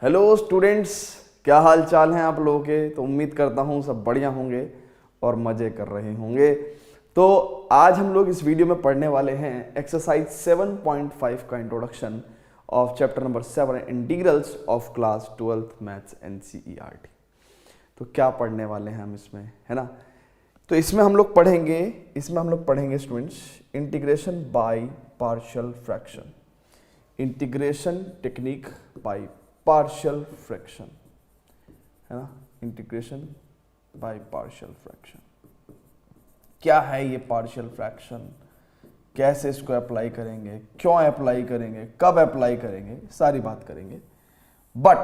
Hello students, क्या हाल चाल हैं आप लोगों के। तो उम्मीद करता हूँ सब बढ़िया होंगे और मज़े कर रहे होंगे। तो आज हम लोग इस वीडियो में पढ़ने वाले हैं एक्सरसाइज 7.5 का introduction of chapter number 7 integrals of class 12th maths NCERT। तो क्या पढ़ने वाले हैं हम इसमें, है ना। तो इसमें हम लोग पढ़ेंगे students integration by partial fraction, integration technique by partial fraction, है ना। इंटीग्रेशन बाय पार्शियल फ्रैक्शन क्या है ये पार्शियल फ्रैक्शन, कैसे इसको अप्लाई करेंगे, क्यों अप्लाई करेंगे, कब अप्लाई करेंगे, सारी बात करेंगे। बट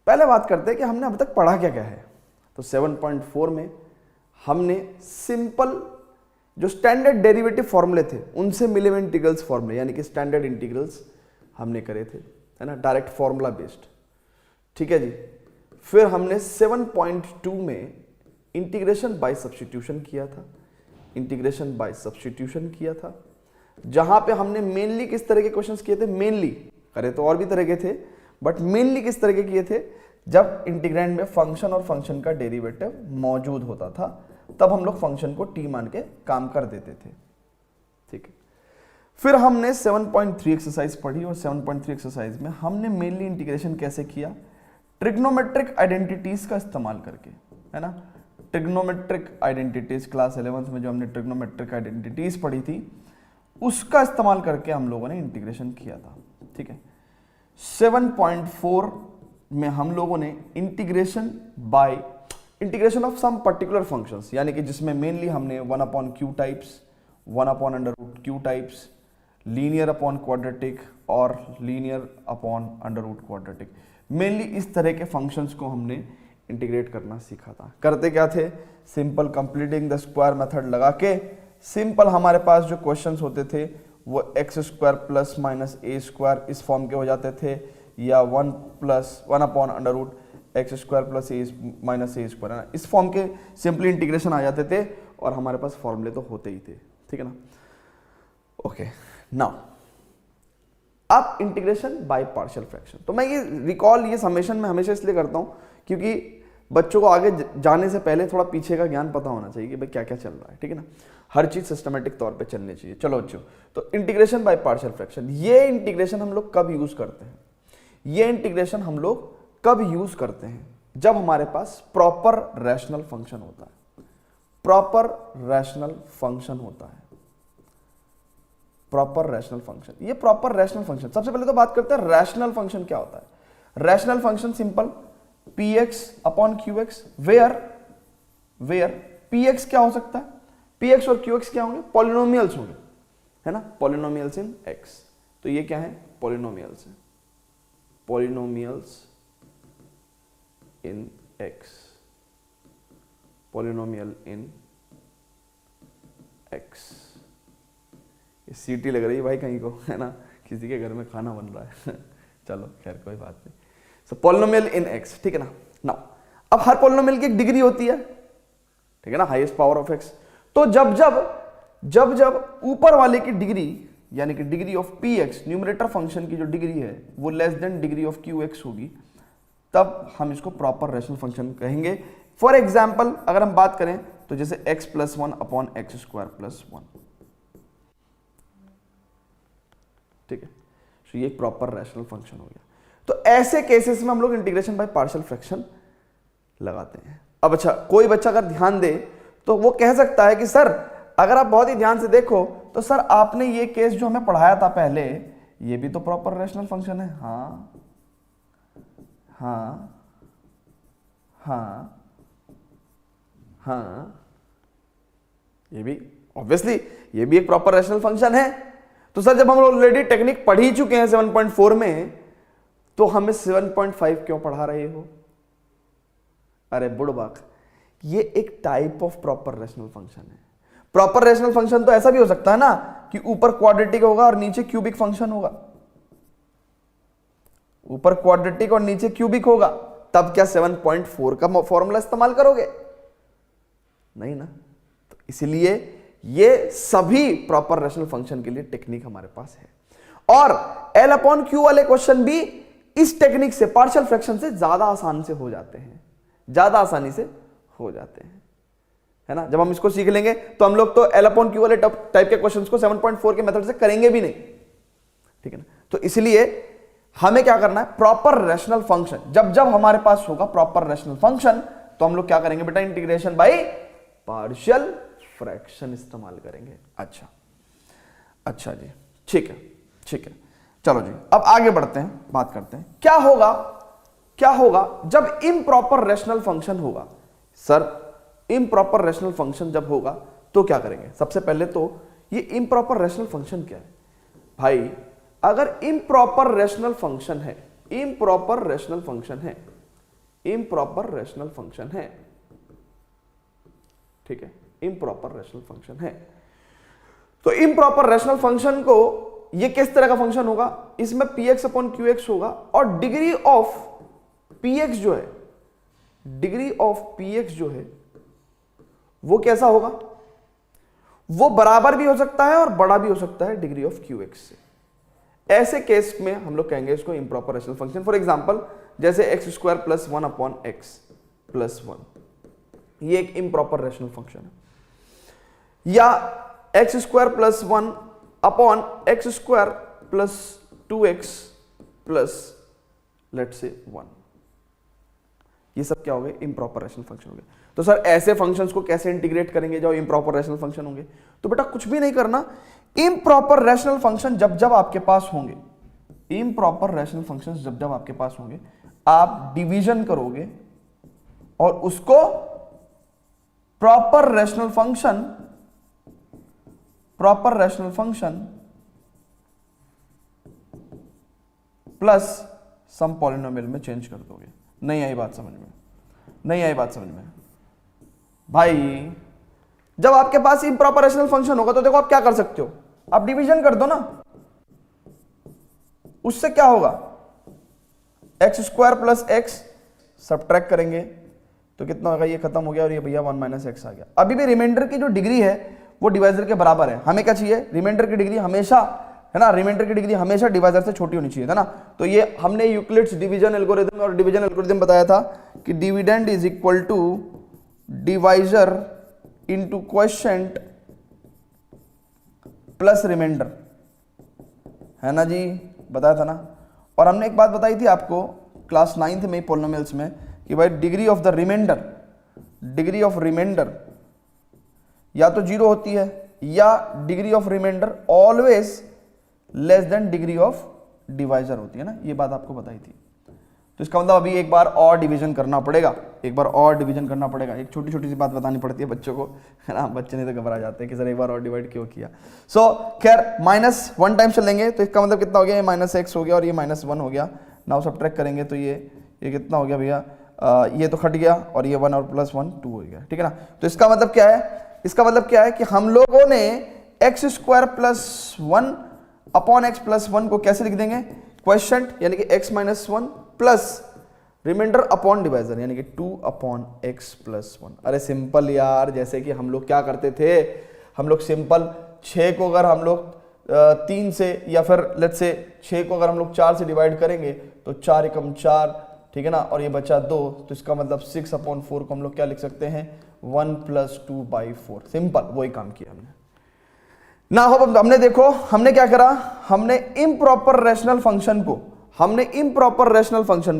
पहले बात करते हैं कि हमने अब तक पढ़ा क्या क्या है। तो 7.4 में हमने सिंपल जो स्टैंडर्ड डेरिवेटिव फॉर्मूले थे उनसे मिले हुए इंटीग्रल्स फॉर्मूले यानी कि स्टैंडर्ड इंटीग्रल्स हमने करे थे, है ना, डायरेक्ट फॉर्मूला बेस्ड। ठीक है जी। फिर हमने 7.2 में इंटीग्रेशन बाय सब्स्टिट्यूशन किया था, जहां पे हमने मेनली किस तरह के क्वेश्चंस किए थे, मेनली करे तो और भी तरह के थे बट मेनली किस तरह के किए थे, जब इंटीग्रैंड में फंक्शन और फंक्शन का डेरिवेटिव मौजूद होता था तब हम लोग फंक्शन को टी मान के काम कर देते थे। ठीक है। फिर हमने 7.3 एक्सरसाइज पढ़ी और 7.3 एक्सरसाइज में हमने मेनली इंटीग्रेशन कैसे किया, ट्रिग्नोमेट्रिक आइडेंटिटीज का इस्तेमाल करके, है ना। ट्रिग्नोमेट्रिक आइडेंटिटीज क्लास 11th में जो हमने ट्रिग्नोमेट्रिक आइडेंटिटीज पढ़ी थी उसका इस्तेमाल करके हम लोगों ने इंटीग्रेशन किया था। ठीक है। 7.4 में हम लोगों ने integration of some particular functions यानी कि जिसमें मेनली हमने 1/q types, 1/√q types, linear upon quadratic और linear upon under root quadratic, mainly इस तरह के फंक्शंस को हमने इंटीग्रेट करना सीखा था। करते क्या थे, simple completing the square method लगा के सिंपल हमारे पास जो क्वेश्चंस होते थे वो x² प्लस माइनस a² इस फॉर्म के हो जाते थे, या 1/√x² plus a minus a², है ना, इस फॉर्म के सिंपली इंटीग्रेशन आ जाते थे और हमारे पास फॉर्मूले तो होते ही थे। ठीक है ना। ओके, नाउ अब इंटीग्रेशन बाय पार्शियल फ्रैक्शन। तो मैं ये समेशन में हमेशा इसलिए करता हूं क्योंकि बच्चों को आगे जाने से पहले थोड़ा पीछे का ज्ञान पता होना चाहिए कि भाई क्या क्या चल रहा है। ठीक है ना, हर चीज सिस्टमेटिक तौर पे चलनी चाहिए। चलो बच्चों, तो इंटीग्रेशन बाय पार्शियल फ्रैक्शन, ये इंटीग्रेशन हम लोग कब यूज करते हैं, जब हमारे पास प्रॉपर रैशनल फंक्शन होता है। प्रॉपर रैशनल फंक्शन, ये प्रॉपर रैशनल फंक्शन, सबसे पहले तो बात करते हैं रैशनल फंक्शन क्या होता है। Rational function simple px upon qx, where px क्या हो सकता है, px और qx क्या होंगे, पॉलिनोमियल्स होंगे, है ना, पॉलिनोमियल्स इन x। तो ये क्या है, पॉलिनोमियल्स है, पॉलिनोमियल्स इन x, पॉलिनोमियल इन x। ये सीटी लग रही है भाई कहीं को, है ना, किसी के घर में खाना बन रहा है चलो खैर कोई बात नहीं। सो पॉलिनोमियल इन x, ठीक है ना। नाउ अब हर पॉलिनोमियल की एक डिग्री होती है, ठीक है ना, हाईएस्ट पावर ऑफ x। तो जब ऊपर वाले की डिग्री यानी कि degree of px, numerator function की जो डिग्री है वो less than degree of qx होगी, तब हम इसको प्रॉपर रैशनल फंक्शन कहेंगे। फॉर एग्जाम्पल अगर हम बात करें तो जैसे x+1 अपॉन x²+1, ठीक है। तो ये प्रॉपर रैशनल फंक्शन हो गया। तो ऐसे केसेस में हम लोग इंटीग्रेशन बाय पार्शियल फ्रैक्शन लगाते हैं। अब अच्छा, कोई बच्चा अगर ध्यान दे तो वो कह सकता है कि सर अगर आप बहुत ही ध्यान से देखो तो सर आपने ये केस जो हमें पढ़ाया था पहले, ये भी तो प्रॉपर रैशनल फंक्शन है। हाँ, ये भी ऑब्वियसली ये भी एक प्रॉपर रैशनल फंक्शन है। तो सर जब हम ऑलरेडी टेक्निक पढ़ ही चुके हैं 7.4 में, तो हमें 7.5 क्यों पढ़ा रहे हो। अरे बुड़बक, ये एक type of proper rational function है। प्रॉपर रैशनल फंक्शन तो ऐसा भी हो सकता है ना कि ऊपर क्वाड्रेटिक होगा और नीचे क्यूबिक फंक्शन होगा, ऊपर क्वाड्रेटिक और नीचे क्यूबिक होगा, तब क्या 7.4 का फॉर्मूला इस्तेमाल करोगे, नहीं ना। तो इसलिए ये सभी प्रॉपर रैशनल फंक्शन के लिए टेक्निक हमारे पास है। और L/Q वाले क्वेश्चन भी इस टेक्निक से पार्शियल फ्रैक्शन से ज्यादा आसान से हो जाते हैं, ज्यादा आसानी से हो जाते हैं, है ना। जब हम इसको सीख लेंगे तो हम लोग तो L/Q वाले टाइप के क्वेश्चंस को 7.4 के मेथड से करेंगे भी नहीं, ठीक है ना। तो इसलिए हमें क्या करना है, प्रॉपर रैशनल फंक्शन जब जब हमारे पास होगा प्रॉपर रैशनल फंक्शन, तो हम लोग क्या करेंगे बेटा, इंटीग्रेशन बाय पार्शियल फ्रैक्शन इस्तेमाल करेंगे। अच्छा जी, ठीक है। चलो जी, अब आगे बढ़ते हैं, बात करते हैं क्या होगा जब इम्प्रॉपर रैशनल फंक्शन होगा। सर इम्प्रॉपर रैशनल फंक्शन जब होगा तो क्या करेंगे। सबसे पहले तो ये इम्प्रॉपर रैशनल फंक्शन क्या है भाई। अगर इम्प्रॉपर रैशनल फंक्शन है, इम्प्रॉपर रैशनल फंक्शन है, ठीक है, इम्प्रॉपर रैशनल फंक्शन है, तो इम्प्रॉपर रैशनल फंक्शन को ये किस तरह का फंक्शन होगा, इसमें px/qx होगा और डिग्री ऑफ px जो है वो कैसा होगा, वो बराबर भी हो सकता है और बड़ा भी हो सकता है डिग्री ऑफ qx से। ऐसे केस में हम लोग कहेंगे इसको improper rational function. For example जैसे x² + 1/x + 1, ये एक इम्प्रॉपर रैशनल फंक्शन है, या x² + 1/x² + 2x + let's say 1, ये सब क्या हो गए, इम्प्रॉपर रैशनल फंक्शन हो गए। तो सर ऐसे फंक्शंस को कैसे इंटीग्रेट करेंगे जो इम्प्रॉपर रैशनल फंक्शन होंगे। तो बेटा कुछ भी नहीं करना, इम्प्रॉपर रैशनल फंक्शन जब जब आपके पास होंगे, इम्प्रॉपर रैशनल फंक्शंस जब जब आपके पास होंगे, आप डिवीजन करोगे और उसको प्रॉपर रैशनल फंक्शन प्लस सम पॉलिनोमियल में चेंज कर दोगे। नहीं आई बात समझ में भाई। जब आपके पास इम्प्रॉपर रैशनल फंक्शन होगा तो देखो आप क्या कर सकते हो, आप डिवीजन कर दो ना, उससे क्या होगा, x² + x सब्ट्रैक्ट करेंगे तो कितना होगा, ये खत्म हो गया और ये भैया 1 - x आ गया। अभी भी रिमाइंडर की जो डिग्री है वो डिवाइजर के बराबर है। हमें क्या चाहिए, रिमाइंडर की डिग्री हमेशा, है ना, रिमाइंडर की डिग्री हमेशा डिवाइजर से छोटी होनी चाहिए, है ना। तो ये हमने यूक्लिड्स डिवीजन एल्गोरिथम और डिवीजन एल्गोरिथम बताया था कि dividend is equal to divisor into quotient plus remainder, है ना जी, बताया था ना। और हमने एक बात बताई थी आपको क्लास 9th में पॉलिनोमियल्स में कि भाई डिग्री ऑफ रिमाइंडर या तो 0 होती है या degree of remainder always less than degree of divisor होती है ना, ये बात आपको बताई थी। तो इसका मतलब अभी एक बार और डिवीजन करना पड़ेगा, एक छोटी छोटी सी बात बतानी पड़ती है बच्चों को, है ना। बच्चे नहीं तो घबरा जाते हैं कि सर एक बार और डिवाइड क्यों किया। सो खैर -1 टाइम चलेंगे तो इसका मतलब कितना हो गया, ये -x हो गया और ये -1 हो गया। नाउ सब्ट्रैक्ट करेंगे तो ये कितना हो गया भैया, ये तो कट गया और ये 1 और +1 2 हो गया, ठीक है ना। तो इसका मतलब क्या है, कि हम लोगों ने x² + 1/x + 1 को कैसे लिख देंगे, क्वोशिएंट यानी कि x - 1 plus remainder upon divisor यानी कि 2/x + 1। अरे सिंपल यार, जैसे कि हम लोग क्या करते थे, हम लोग सिंपल 6 को अगर हम लोग 3 से या फिर लेट्स से 6 को अगर हम लोग 4 से डिवाइड करेंगे तो 4 × 4, ठीक है ना, और ये बचा 2, तो इसका मतलब 6/4 को हम लोग क्या लिख सकते हैं, 1 + 2/4। सिंपल वही काम किया हमने ना। हो हमने देखो हमने क्या करा, हमने इम्प्रॉपर रैशनल फंक्शन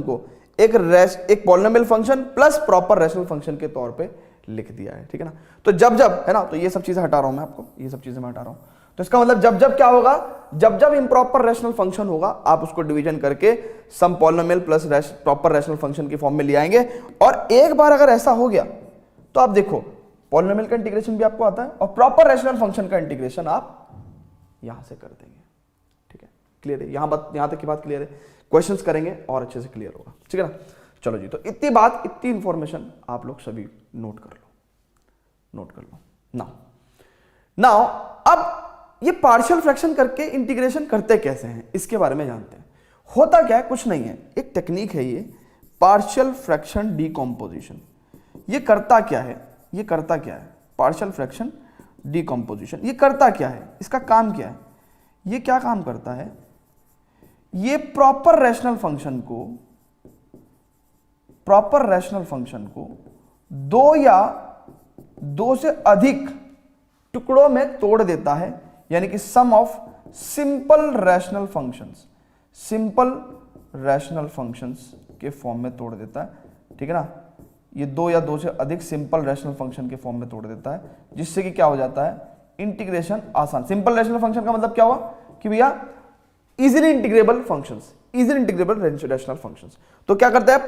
को एक polynomial function plus proper rational function के तौर पे लिख दिया है, ठीक है ना। तो जब है ना, तो ये सब चीजें हटा रहा हूं मैं आपको, ये सब चीजें मैं हटा रहा हूं। तो इसका मतलब जब क्या होगा, जब इम्प्रॉपर रैशनल फंक्शन होगा आप उसको डिवीजन करके sum polynomial plus proper rational function की फॉर्म में ले आएंगे। और एक बार अगर ऐसा हो गया तो आप देखो पॉलिनोमियल का इंटीग्रेशन भी आपको आता है और प्रॉपर रैशनल फंक्शन का इंटीग्रेशन आप यहां से कर देंगे, ठीक है। क्लियर है, यहां तक की बात क्लियर है। क्वेश्चंस करेंगे और अच्छे से क्लियर होगा, ठीक है ना। चलो जी, तो इतनी इंफॉर्मेशन आप लोग सभी नोट कर लो। नाउ अब ये पार्शियल फ्रैक्शन करके इंटीग्रेशन करते कैसे हैं, इसके बारे में जानते हैं। होता क्या है, कुछ नहीं है, एक टेक्निक है ये पार्शियल फ्रैक्शन डीकंपोजिशन। ये करता क्या है, पार्शियल फ्रैक्शन डीकंपोजिशन ये करता क्या है, इसका काम क्या है। ये क्या काम करता है, ये प्रॉपर रैशनल फंक्शन को दो या दो से अधिक टुकड़ों में तोड़ देता है, यानी कि सम ऑफ सिंपल रैशनल फंक्शंस के फॉर्म में तोड़ देता है, ठीक है ना। ये दो या दो से अधिक सिंपल रैशनल फंक्शन के फॉर्म में तोड़ देता है, जिससे कि क्या हो जाता है, इंटीग्रेशन आसान। सिंपल रैशनल फंक्शन का मतलब क्या हुआ कि भैया इजीली इंटीग्रेबल रैशनल फंक्शंस। तो क्या करता है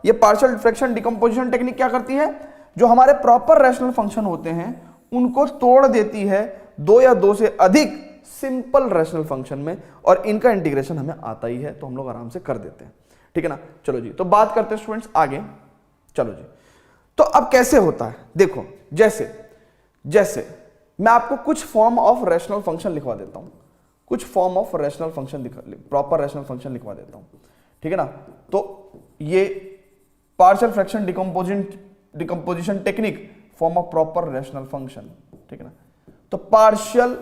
ये पार्शियल फ्रैक्शन डिकम्पोजिशन टेक्निक क्या करती है, जो हमारे प्रॉपर रैशनल फंक्शन होते हैं उनको तोड़ देती है दो या दो से अधिक सिंपल रैशनल फंक्शन में, और इनका इंटीग्रेशन हमें आता ही है, तो हम लोग आराम से कर देते हैं, ठीक है ना। चलो जी, तो बात करते हैं स्टूडेंट्स आगे। चलो जी, तो अब कैसे होता है, देखो जैसे मैं आपको कुछ फॉर्म ऑफ रैशनल फंक्शन लिखवा देता हूं, प्रॉपर रैशनल फंक्शन लिखवा देता हूं, ठीक है ना। तो ये partial fraction decomposition technique, form of proper rational function, ठीक है ना। तो पार्शियल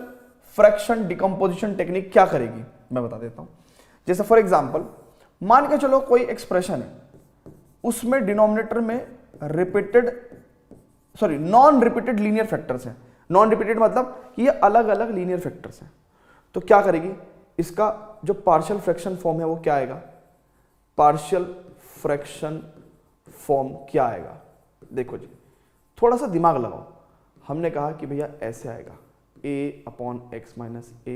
फ्रैक्शन डिकम्पोजिशन टेक्निक क्या करेगी मैं बता देता हूं। जैसे फॉर एग्जांपल मान के चलो कोई एक्सप्रेशन है, उसमें डिनोमिनेटर में नॉन रिपीटेड लीनियर फैक्टर्स हैं। नॉन रिपीटेड मतलब ये अलग अलग लीनियर फैक्टर्स हैं। तो क्या करेगी, इसका जो पार्शियल फ्रैक्शन फॉर्म है वो क्या आएगा, पार्शियल फ्रैक्शन फॉर्म क्या आएगा। देखो जी, थोड़ा सा दिमाग लगाओ। हमने कहा कि भैया ऐसे आएगा a/x - a,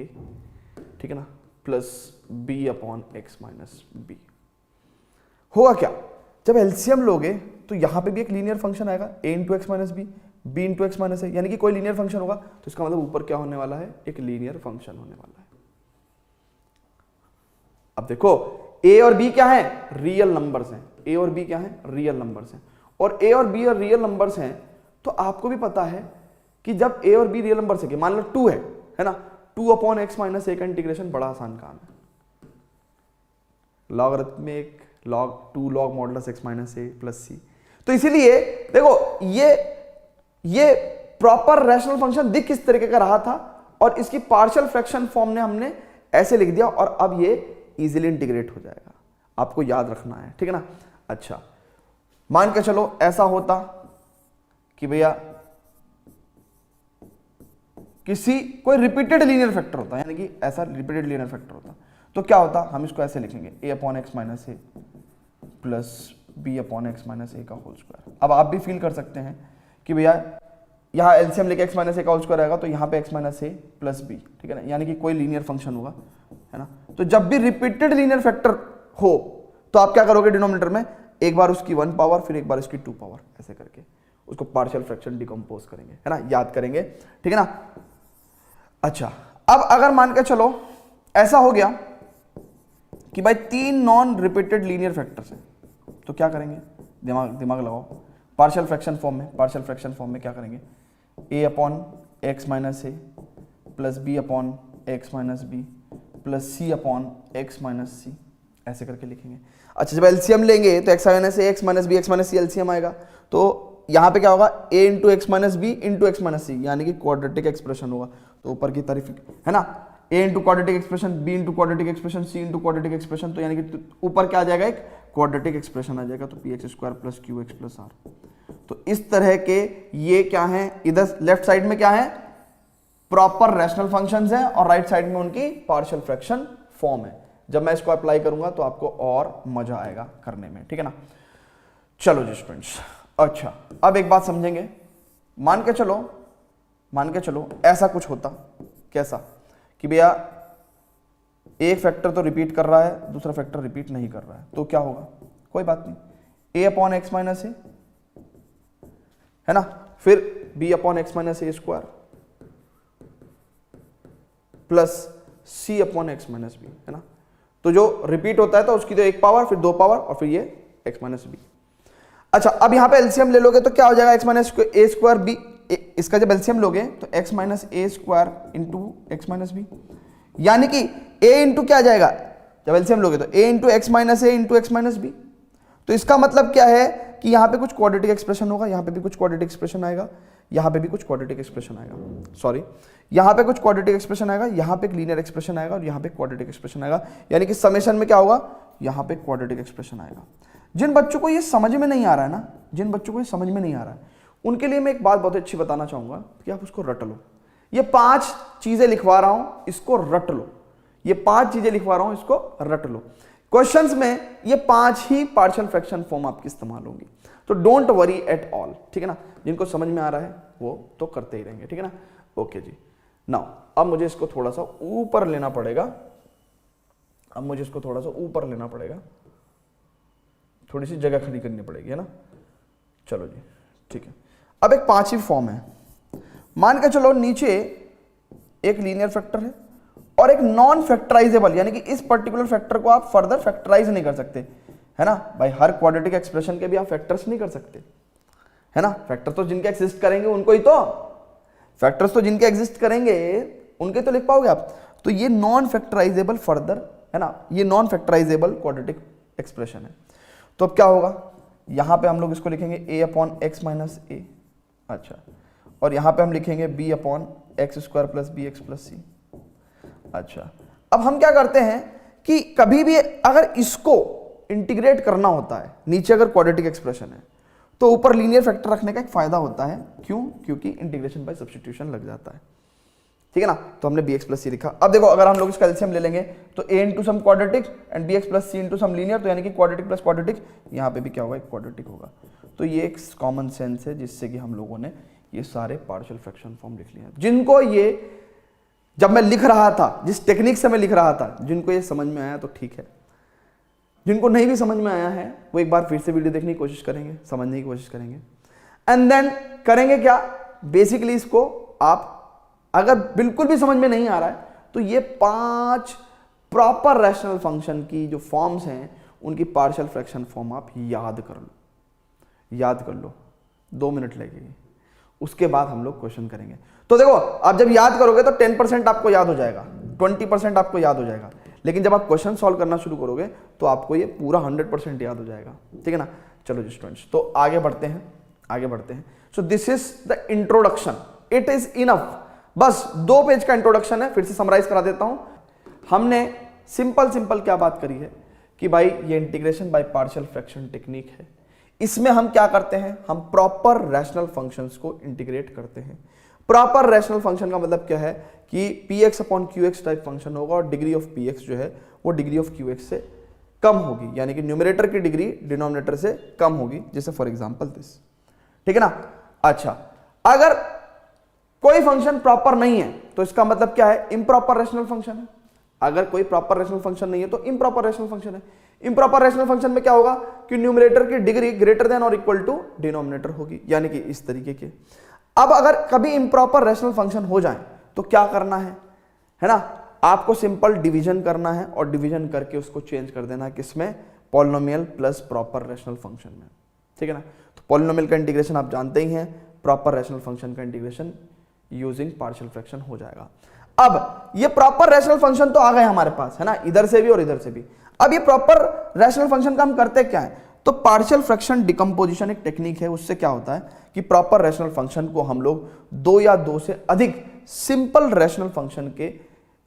ठीक है ना, प्लस b/x - b। होगा क्या, जब एलसीएम लोगे तो यहां पे भी एक लीनियर फंक्शन आएगा a × x - b, b × x - a, यानी कि कोई लीनियर फंक्शन होगा, तो इसका मतलब ऊपर क्या होने वाला है, एक लीनियर फंक्शन होने वाला है। अब देखो a और b क्या है, रियल नंबर्स हैं। a और b क्या है, रियल नंबर्स हैं। और a और b और रियल नंबर्स हैं, तो आपको भी पता है कि जब a और b रियल नंबर्स है, मान लो 2 है ना, 2/x - a का इंटीग्रेशन बड़ा आसान काम है। Logarithmic log 2 log modulus x - a + c। तो इसीलिए देखो ये प्रॉपर रैशनल फंक्शन दिख किस तरीके का रहा था, और इसकी पार्शियल फ्रैक्शन फॉर्म ने हमने ऐसे लिख दिया, और अब ये इजीली इंटीग्रेट हो जाएगा। आपको याद रखना है, ठीक है ना। अच्छा, मान के चलो ऐसा होता कि भैया कोई रिपीटेड लीनियर फैक्टर होता, यानी कि ऐसा रिपीटेड लीनियर फैक्टर होता, तो क्या होता, हम इसको ऐसे लिखेंगे a/x - a plus b/x - a का होल स्क्वायर। अब आप भी फील कर सकते हैं कि भैया यहाँ एलसीएम लेके x - a का होल स्क्वायर आएगा, तो यहाँ पे x - a प्लस b, ठीक है ना, यानी कि कोई लीनियर फंक्शन होगा, है ना। तो जब भी रिपीटेड लीनियर फैक्टर हो तो आप क्या करोगे, डिनोमिनेटर में एक बार उसकी 1 पावर, फिर एक बार उसकी 2 पावर, ऐसे करके उसको पार्शियल फ्रैक्शन डिकम्पोज करेंगे, है ना, याद करेंगे, ठीक है ना। अच्छा, अब अगर मान के चलो ऐसा हो गया कि भाई 3 नॉन रिपीटेड लीनियर फैक्टर्स हैं, तो क्या करेंगे, दिमाग लगाओ। पार्शियल फ्रैक्शन फॉर्म में क्या करेंगे, a/x - a plus b/x - b plus c/x - c, ऐसे करके लिखेंगे। अच्छा, जब एलसीएम लेंगे तो x - a, x - b, x - c LCM आएगा, तो यहाँ पे क्या होगा, a × x - b × x - c, यानी कि क्वाड्रेटिक एक्सप्रेशन होगा। तो ऊपर की तरफ है ना, a × quadratic expression, b × quadratic expression, c × quadratic expression, तो यानी कि ऊपर क्या आ जाएगा, एक क्वाड्रेटिक एक्सप्रेशन आ जाएगा, तो px² + qx + r। तो इस तरह के ये क्या है, इधर लेफ्ट साइड में क्या है, प्रॉपर रैशनल फंक्शंस हैं, और राइट साइड में उनकी पार्शियल फ्रैक्शन फॉर्म है। जब मैं इसको अप्लाई करूंगा तो आपको और मजा आएगा करने में, ठीक है ना। चलो जी स्टूडेंट्स, अच्छा अब एक बात समझेंगे। मान के चलो ऐसा कुछ होता, कैसा कि भैया एक फैक्टर तो रिपीट कर रहा है, दूसरा फैक्टर रिपीट नहीं कर रहा है, तो क्या होगा, कोई बात नहीं, a/x - a, है ना, फिर b/x - a² plus c/x - b, है ना। तो जो रिपीट होता है तो उसकी तो 1 पावर, फिर 2 पावर, और फिर ये x - b। अच्छा, अब यहां पे एलसीएम ले लोगे तो क्या हो जाएगा, x - a² b, इसका जब एलसीएम लोगे तो x - a² × x - b, यानी कि a इंटू क्या आ जाएगा, जब एलसीएम लोगे तो a × x - a × x - b। तो इसका मतलब क्या है कि यहां पे कुछ क्वाड्रेटिक एक्सप्रेशन होगा, यहां पे भी कुछ क्वाड्रेटिक एक्सप्रेशन आएगा, यहाँ पे भी कुछ क्वाड्रेटिक एक्सप्रेशन आएगा, सॉरी यहाँ पे कुछ क्वाड्रेटिक एक्सप्रेशन आएगा, यहाँ पे एक लीनियर एक्सप्रेशन आएगा और यहाँ पे क्वाड्रेटिक एक्सप्रेशन आएगा, यानी कि समेशन में क्या होगा, यहाँ पे क्वाड्रेटिक एक्सप्रेशन आएगा। जिन बच्चों को ये समझ में नहीं आ रहा है ना, जिन बच्चों को ये समझ में नहीं आ रहा है, उनके लिए मैं एक बात बहुत अच्छी बताना चाहूंगा कि आप उसको रट लो। ये 5 चीजें लिखवा रहा हूं, इसको रट लो। ये 5 चीजें लिखवा रहा हूं, इसको रट लो। क्वेश्चंस में ये 5 ही पार्शियल फ्रैक्शन फॉर्म आपकी इस्तेमाल होंगी, तो डोंट वरी एट ऑल, ठीक है ना। जिनको समझ में आ रहा है वो तो करते ही रहेंगे, ठीक है ना। ओके जी, नाउ अब मुझे इसको थोड़ा सा ऊपर लेना पड़ेगा, थोड़ी सी जगह खड़ी करनी पड़ेगी, है ना। चलो जी, ठीक है। अब एक 5वीं फॉर्म है, मान के चलो नीचे एक लीनियर फैक्टर है और एक नॉन फैक्टराइजेबल, यानी कि इस पर्टिकुलर फैक्टर को आप फर्दर फैक्टराइज नहीं कर सकते, है ना भाई। हर क्वाड्रेटिक एक्सप्रेशन के भी आप फैक्टर्स नहीं कर सकते, है ना। फैक्टर तो जिनके एग्जिस्ट करेंगे उनको ही तो, फैक्टर्स तो जिनके एग्जिस्ट करेंगे उनके तो लिख पाओगे आप। तो ये नॉन फैक्टराइजेबल फर्दर, है ना, ये नॉन फैक्टराइजेबल क्वाड्रेटिक एक्सप्रेशन है। तो अब क्या होगा, यहां पे हम लोग इसको लिखेंगे a upon x minus A, अच्छा, और यहां पे हम लिखेंगे b upon X square plus B x plus C, अच्छा। अब हम क्या करते हैं कि कभी भी अगर इसको इंटीग्रेट करना होता है, नीचे अगर क्वाड्रेटिक एक्सप्रेशन है तो ऊपर लीनियर फैक्टर रखने का एक फायदा होता है, क्यों, क्योंकि इंटीग्रेशन बाय सब्स्टिट्यूशन लग जाता है, ठीक है ना। तो हमने bx प्लस सी लिखा। अब देखो अगर हम लोग इसका एलसीएम ले लेंगे तो a into some quadratic and bx plus c into some linear, तो यानी कि क्वाड्रेटिक प्लस क्वाड्रेटिक, यहाँ पे भी क्या होगा, एक क्वाड्रेटिक होगा। तो ये एक कॉमन सेंस है जिससे कि हम लोगों ने ये सारे पार्शियल फ्रैक्शन फॉर्म लिख लिए हैं। जिनको ये जब मैं लिख रहा था, जिस टेक्निक से मैं लिख रहा था, जिनको ये समझ में आया तो ठीक है, जिनको नहीं भी समझ में आया है वो एक बार फिर से वीडियो देखने की कोशिश करेंगे, समझने की कोशिश करेंगे, एंड देन करेंगे क्या, बेसिकली इसको आप अगर बिल्कुल भी समझ में नहीं आ रहा है तो ये 5 प्रॉपर रैशनल फंक्शन की जो फॉर्म्स हैं उनकी पार्शियल फ्रैक्शन फॉर्म आप याद कर लो, 2 मिनट लगेगी, उसके बाद हम लोग क्वेश्चन करेंगे। तो देखो आप जब याद करोगे तो 10% आपको याद हो जाएगा, 20% आपको याद हो जाएगा, लेकिन जब आप क्वेश्चन सॉल्व करना शुरू करोगे तो आपको ये पूरा 100% याद हो जाएगा, ठीक है ना। चलो जी स्टूडेंट्स, तो आगे बढ़ते हैं। So this is the introduction, it is enough, बस 2 पेज का इंट्रोडक्शन है। फिर से समराइज करा देता हूं। हमने सिंपल क्या बात करी है कि भाई ये integration by partial fraction technique है। इसमें हम क्या करते हैं, हम प्रॉपर रैशनल फंक्शंस को इंटीग्रेट करते हैं। प्रॉपर रैशनल फंक्शन का मतलब क्या है कि px upon qx type function होगा और डिग्री ऑफ px जो है वो डिग्री ऑफ qx से कम होगी, यानी कि न्यूमरेटर की डिग्री डिनोमिनेटर से कम होगी, जैसे फॉर एग्जांपल दिस, ठीक है ना। अच्छा, अगर कोई फंक्शन प्रॉपर नहीं है तो इसका मतलब क्या है, इम्प्रॉपर रैशनल फंक्शन है। अगर कोई प्रॉपर रैशनल फंक्शन नहीं है तो इम्प्रॉपर रैशनल फंक्शन है। इम्प्रॉपर रैशनल फंक्शन में क्या होगा कि न्यूमरेटर की डिग्री ग्रेटर देन और इक्वल टू डिनोमिनेटर होगी, यानी कि इस तरीके के। अब अगर कभी इम्प्रॉपर रैशनल फंक्शन हो जाए तो क्या करना है ना, आपको सिंपल डिवीजन करना है और डिवीजन करके उसको चेंज कर देना है किसमें, polynomial plus proper rational function में, ठीक है ना। तो पॉलिनोमियल का इंटीग्रेशन आप जानते ही हैं, प्रॉपर रैशनल फंक्शन का इंटीग्रेशन यूजिंग पार्शियल फ्रैक्शन हो जाएगा। अब ये प्रॉपर रैशनल फंक्शन तो आ गए हमारे पास, है ना, इधर से भी और इधर से भी। अब ये प्रॉपर रैशनल फंक्शन का हम करते क्या है, तो पार्शियल फ्रैक्शन डिकम्पोजिशन एक टेक्निक है, उससे क्या होता है कि प्रॉपर रैशनल फंक्शन को हम लोग 2 या 2 से अधिक सिंपल रैशनल फंक्शन के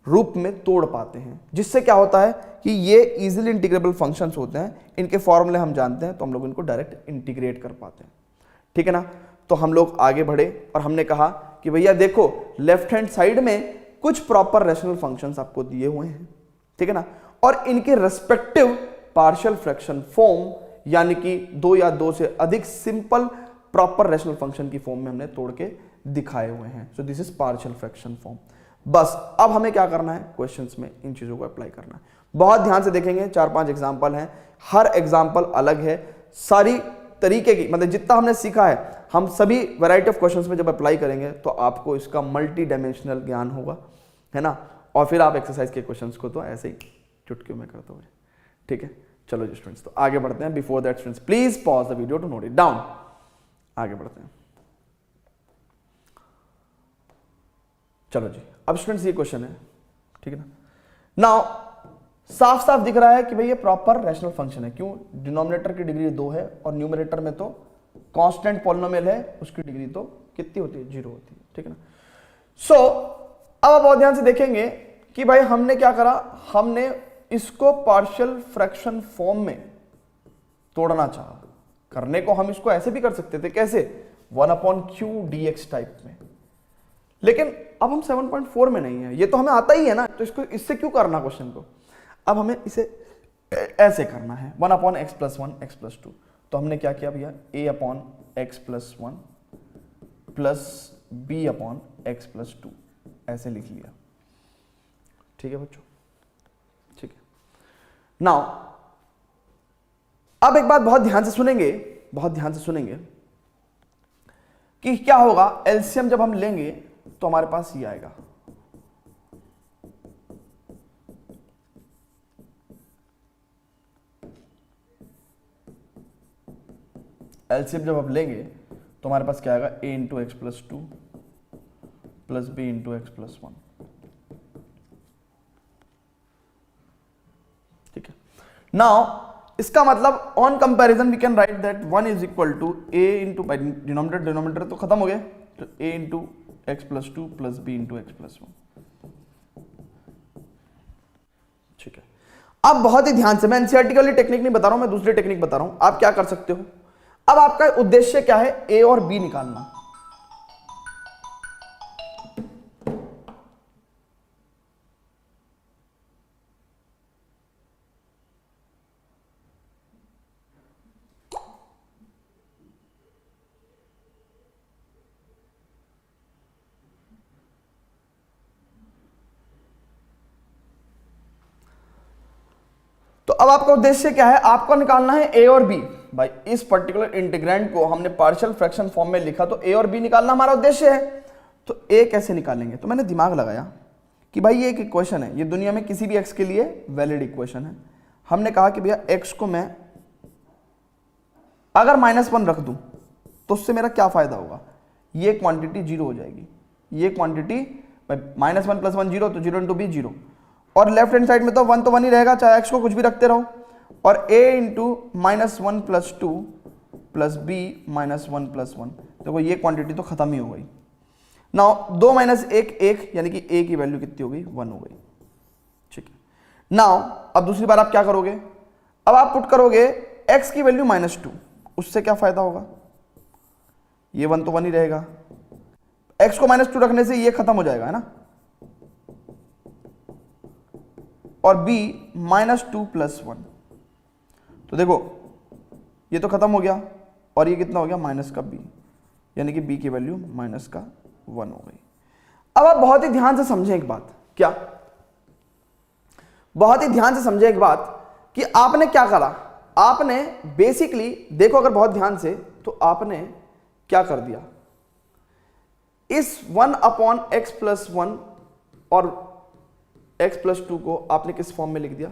रूप में तोड़ पाते हैं, जिससे क्या होता है कि ये इजीली इंटीग्रेबल फंक्शंस होते हैं, इनके फॉर्मूले हम जानते हैं तो हम लोग इनको डायरेक्ट इंटीग्रेट कर पाते हैं, ठीक है ना। तो हम लोग आगे बढ़े और हमने कहा कि भैया देखो लेफ्ट हैंड साइड में कुछ प्रॉपर रैशनल फंक्शंस आपको दिए हुए हैं, ठीक है ना, और इनके रेस्पेक्टिव पार्शियल फ्रैक्शन फॉर्म, यानी कि 2 या 2 से अधिक सिंपल प्रॉपर रैशनल फंक्शन की फॉर्म में हमने तोड़ के दिखाए हुए हैं। So this is partial fraction form. बस अब हमें क्या करना है, क्वेश्चंस में इन चीजों को अप्लाई करना है। बहुत ध्यान से देखेंगे, 4-5 एग्जांपल हैं, हर एग्जांपल अलग है, सारी तरीके की, मतलब जितना हमने सीखा है हम सभी वैरायटी ऑफ क्वेश्चंस में जब अप्लाई करेंगे तो आपको इसका मल्टी डायमेंशनल ज्ञान होगा, है ना, और फिर आप एक्सरसाइज के क्वेश्चंस को तो ऐसे ही चुटकियों में करते हुए, ठीक है। चलो जी स्टूडेंट्स, तो आगे बढ़ते हैं। Before that students please pause the video to note it down. आगे बढ़ते हैं। चलो जी, अब स्टूडेंट्स ये क्वेश्चन है, ठीक है ना। नाउ साफ साफ दिख रहा है कि भाई ये प्रॉपर रैशनल फंक्शन है, क्यों, डिनोमिनेटर की डिग्री 2 है और न्यूमरेटर में तो कांस्टेंट पॉलिनोमियल है, उसकी डिग्री तो कितनी होती है, 0 होती है, ठीक है ना। सो अब आप बहुत ध्यान से देखेंगे कि भाई हमने क्या करा, हमने इसको पार्शियल फ्रैक्शन फॉर्म में तोड़ना चाहा। करने को हम इसको ऐसे भी कर सकते थे, कैसे, 1/q dx टाइप में, लेकिन अब हम 7.4 में नहीं है, ये तो हमें आता ही है ना, तो इसको इससे क्यों करना क्वेश्चन को। अब हमें इसे ऐसे करना है, 1/x+1 x+2। तो हमने क्या किया भैया, a/x+1 प्लस b/x+2 ऐसे लिख लिया, ठीक है बच्चों, ठीक है। नाउ अब एक बात बहुत ध्यान से सुनेंगे, बहुत ध्यान से सुनेंगे कि क्या होगा, एलसीएम जब हम लेंगे तो हमारे पास ये आएगा, एलसीएम जब हम लेंगे तो हमारे पास क्या आएगा, a×x+2 प्लस b×x+1, ठीक है। नाउ इसका मतलब on comparison we can write that 1 is equal to a into, denominator तो खत्म हो गया, तो a×x+2 प्लस b×x+1, ठीक है। अब बहुत ही ध्यान से, मैं एनसीईआरटी वाली टेक्निक नहीं बता रहा हूं, मैं दूसरी टेक्निक बता रहा हूं। आप क्या कर सकते हो, अब आपका उद्देश्य क्या है, a और b निकालना। तो अब आपका उद्देश्य क्या है, आपको निकालना है a और b। भाई इस पर्टिकुलर इंटीग्रैंड को हमने पार्शियल फ्रैक्शन फॉर्म में लिखा, तो a और b निकालना हमारा उद्देश्य है। तो a कैसे निकालेंगे, तो मैंने दिमाग लगाया कि भाई ये एक इक्वेशन है, ये दुनिया में किसी भी x के लिए वैलिड इक्वेशन है। हमने कहा कि भैया x को मैं अगर -1 रख दूं तो उससे मेरा क्या फायदा होगा, ये क्वांटिटी 0 हो जाएगी, ये क्वांटिटी -1 + 1 0, तो 0 × b 0, और लेफ्ट हैंड साइड में तो 1 तो 1 ही रहेगा, चाहे x को कुछ भी रखते रहो, और a × -1 + 2 प्लस b -1 + 1, देखो ये क्वांटिटी तो खत्म ही हो गई। नाउ 2 - 1 1, यानी कि a की वैल्यू कितनी हो गई, 1 हो गई, ठीक है। नाउ अब दूसरी बार आप क्या करोगे, अब आप पुट करोगे x की वैल्यू -2, उससे क्या फायदा होगा, ये 1 तो 1 ही रहेगा, x को -2 रखने से ये खत्म हो जाएगा, है ना, और b -2 + 1, तो देखो ये तो खत्म हो गया, और ये कितना हो गया, -b, यानी कि b की वैल्यू -1 हो गई। अब आप बहुत ही ध्यान से समझें एक बात, क्या, बहुत ही ध्यान से समझें एक बात कि आपने क्या करा, आपने बेसिकली देखो अगर बहुत ध्यान से, तो आपने क्या कर दिया, इस 1/x+1 और x+2 को आपने किस फॉर्म में लिख दिया,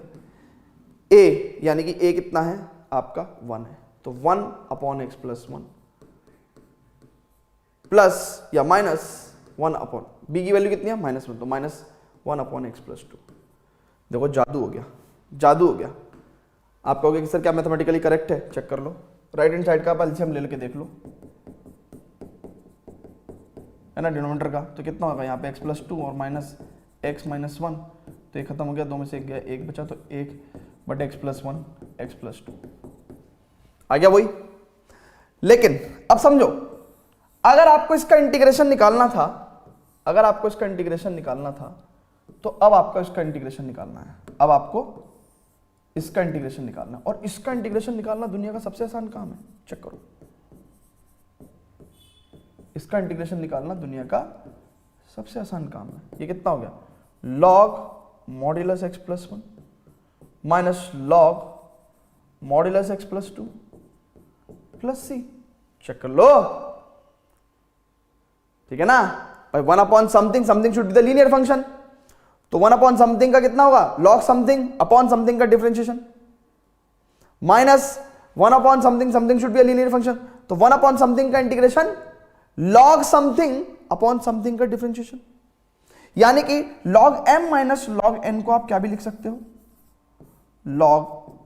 a, यानी कि a कितना है आपका 1 है, तो 1/x+1 प्लस या -1 b की वैल्यू कितनी है, -1, तो -1/x+2। देखो जादू हो गया, जादू हो गया। आप कहोगे कि सर क्या मैथमेटिकली करेक्ट है, चेक कर लो, राइट हैंड साइड का आप एलसीएम ले लेके देख लो, है ना, डिनोमिनेटर का, तो कितना होगा यहाँ पे x+2 और -x-1, तो ये खत्म हो गया, 2 में से 1 गया, 1 बचा, तो 1/x+1 x+2 आ गया वही। लेकिन अब समझो, अगर आपको इसका इंटीग्रेशन निकालना था, अगर आपको इसका इंटीग्रेशन निकालना था, तो अब आपका इसका इंटीग्रेशन निकालना है, अब आपको इसका इंटीग्रेशन निकालना, और इसका इंटीग्रेशन निकालना दुनिया का सबसे आसान काम है, चेक करो, इसका इंटीग्रेशन निकालना दुनिया का सबसे आसान काम है। ये कितना हो गया, log modulus x+1 minus log modulus x+2 plus c, check कर लो, ठीक है ना भाई, 1/समथिंग, something should be the linear function, तो 1/समथिंग का कितना होगा, log समथिंग अपॉन समथिंग का डिफरेंशिएशन, माइनस 1/समथिंग, something should be a linear function, तो 1/समथिंग का integration log something upon something का डिफरेंशिएशन, यानी कि log m minus log n को आप क्या भी लिख सकते हो, log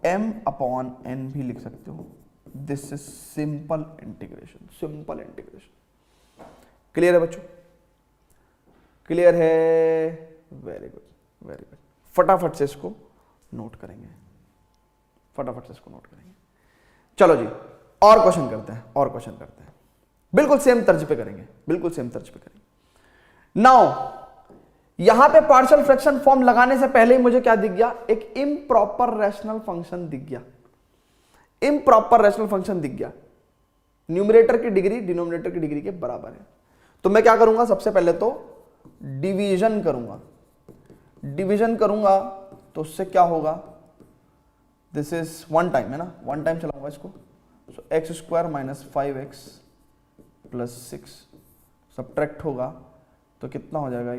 m/n भी लिख सकते हो। This is simple integration, simple integration. Clear है बच्चों? क्लियर है? Very good very good. फटाफट से इसको नोट करेंगे, फटाफट से इसको नोट करेंगे। चलो जी और क्वेश्चन करते हैं, और क्वेश्चन करते हैं, बिल्कुल सेम तर्ज पे करेंगे, बिल्कुल सेम तर्ज पे करेंगे। नाउ यहां पे पार्शियल फ्रैक्शन फॉर्म लगाने से पहले ही मुझे क्या दिख गया? एक इम्प्रॉपर रैशनल फंक्शन दिख गया, इम्प्रॉपर रैशनल फंक्शन दिख गया। न्यूमरेटर की डिग्री डिनोमिनेटर की डिग्री के बराबर है। तो मैं क्या करूंगा? सबसे पहले तो डिवीजन करूंगा, डिवीजन करूंगा तो उससे क्या होगा? दिस इज वन टाइम है ना, वन टाइम चलाऊंगा इसको। So x square minus 5x plus 6 subtract होगा तो कितना हो जाएगा?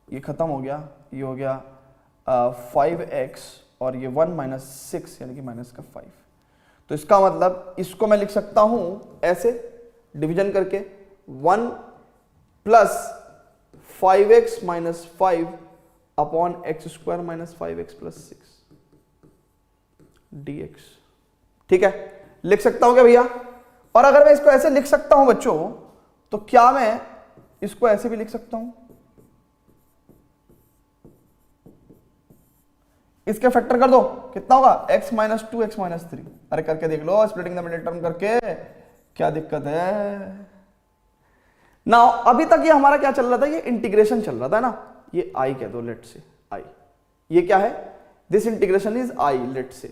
ये खत्म हो गया, ये हो गया 5x और ये 1 माइनस 6 यानी कि माइनस का 5। तो इसका मतलब इसको मैं लिख सकता हूं ऐसे डिवीजन करके 1 plus 5x minus 5 upon X square minus 5x plus 6 dx। ठीक है, लिख सकता हूं क्या भैया? और अगर मैं इसको ऐसे लिख सकता हूं बच्चों, तो क्या मैं इसको ऐसे भी लिख सकता हूं? इसके फैक्टर कर दो, कितना होगा? x minus 2 x minus 3। अरे करके देख लो, स्प्लिटिंग द मिडिल टर्म करके, क्या दिक्कत है? नाउ अभी तक ये हमारा क्या चल रहा था? ये इंटीग्रेशन चल रहा था ना। ये i कह दो, लेट से i। ये क्या है? This integration is i, let say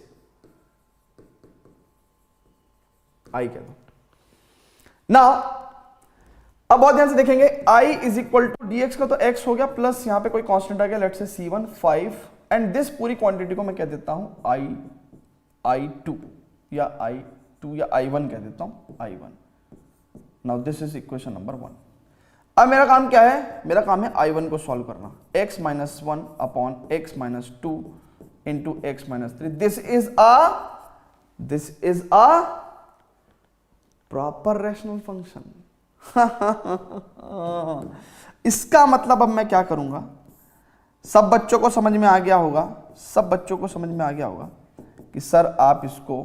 i कह दो। नाउ अब बहुत ध्यान से देखेंगे, i is equal to dx का तो x हो गया प्लस यहां पे कोई कांस्टेंट आ गया, लेट से c1 5 एंड दिस पूरी क्वांटिटी को मैं कह देता हूं i2 या i2 या i1 कह देता हूं i1। Now this is equation number 1। अब मेरा काम क्या है? मेरा काम है i1 को सॉल्व करना। x minus 1 upon x minus 2 into x minus 3। This is a proper rational function. इसका मतलब अब मैं क्या करूंगा? सब बच्चों को समझ में आ गया होगा, सब बच्चों को समझ में आ गया होगा कि सर आप इसको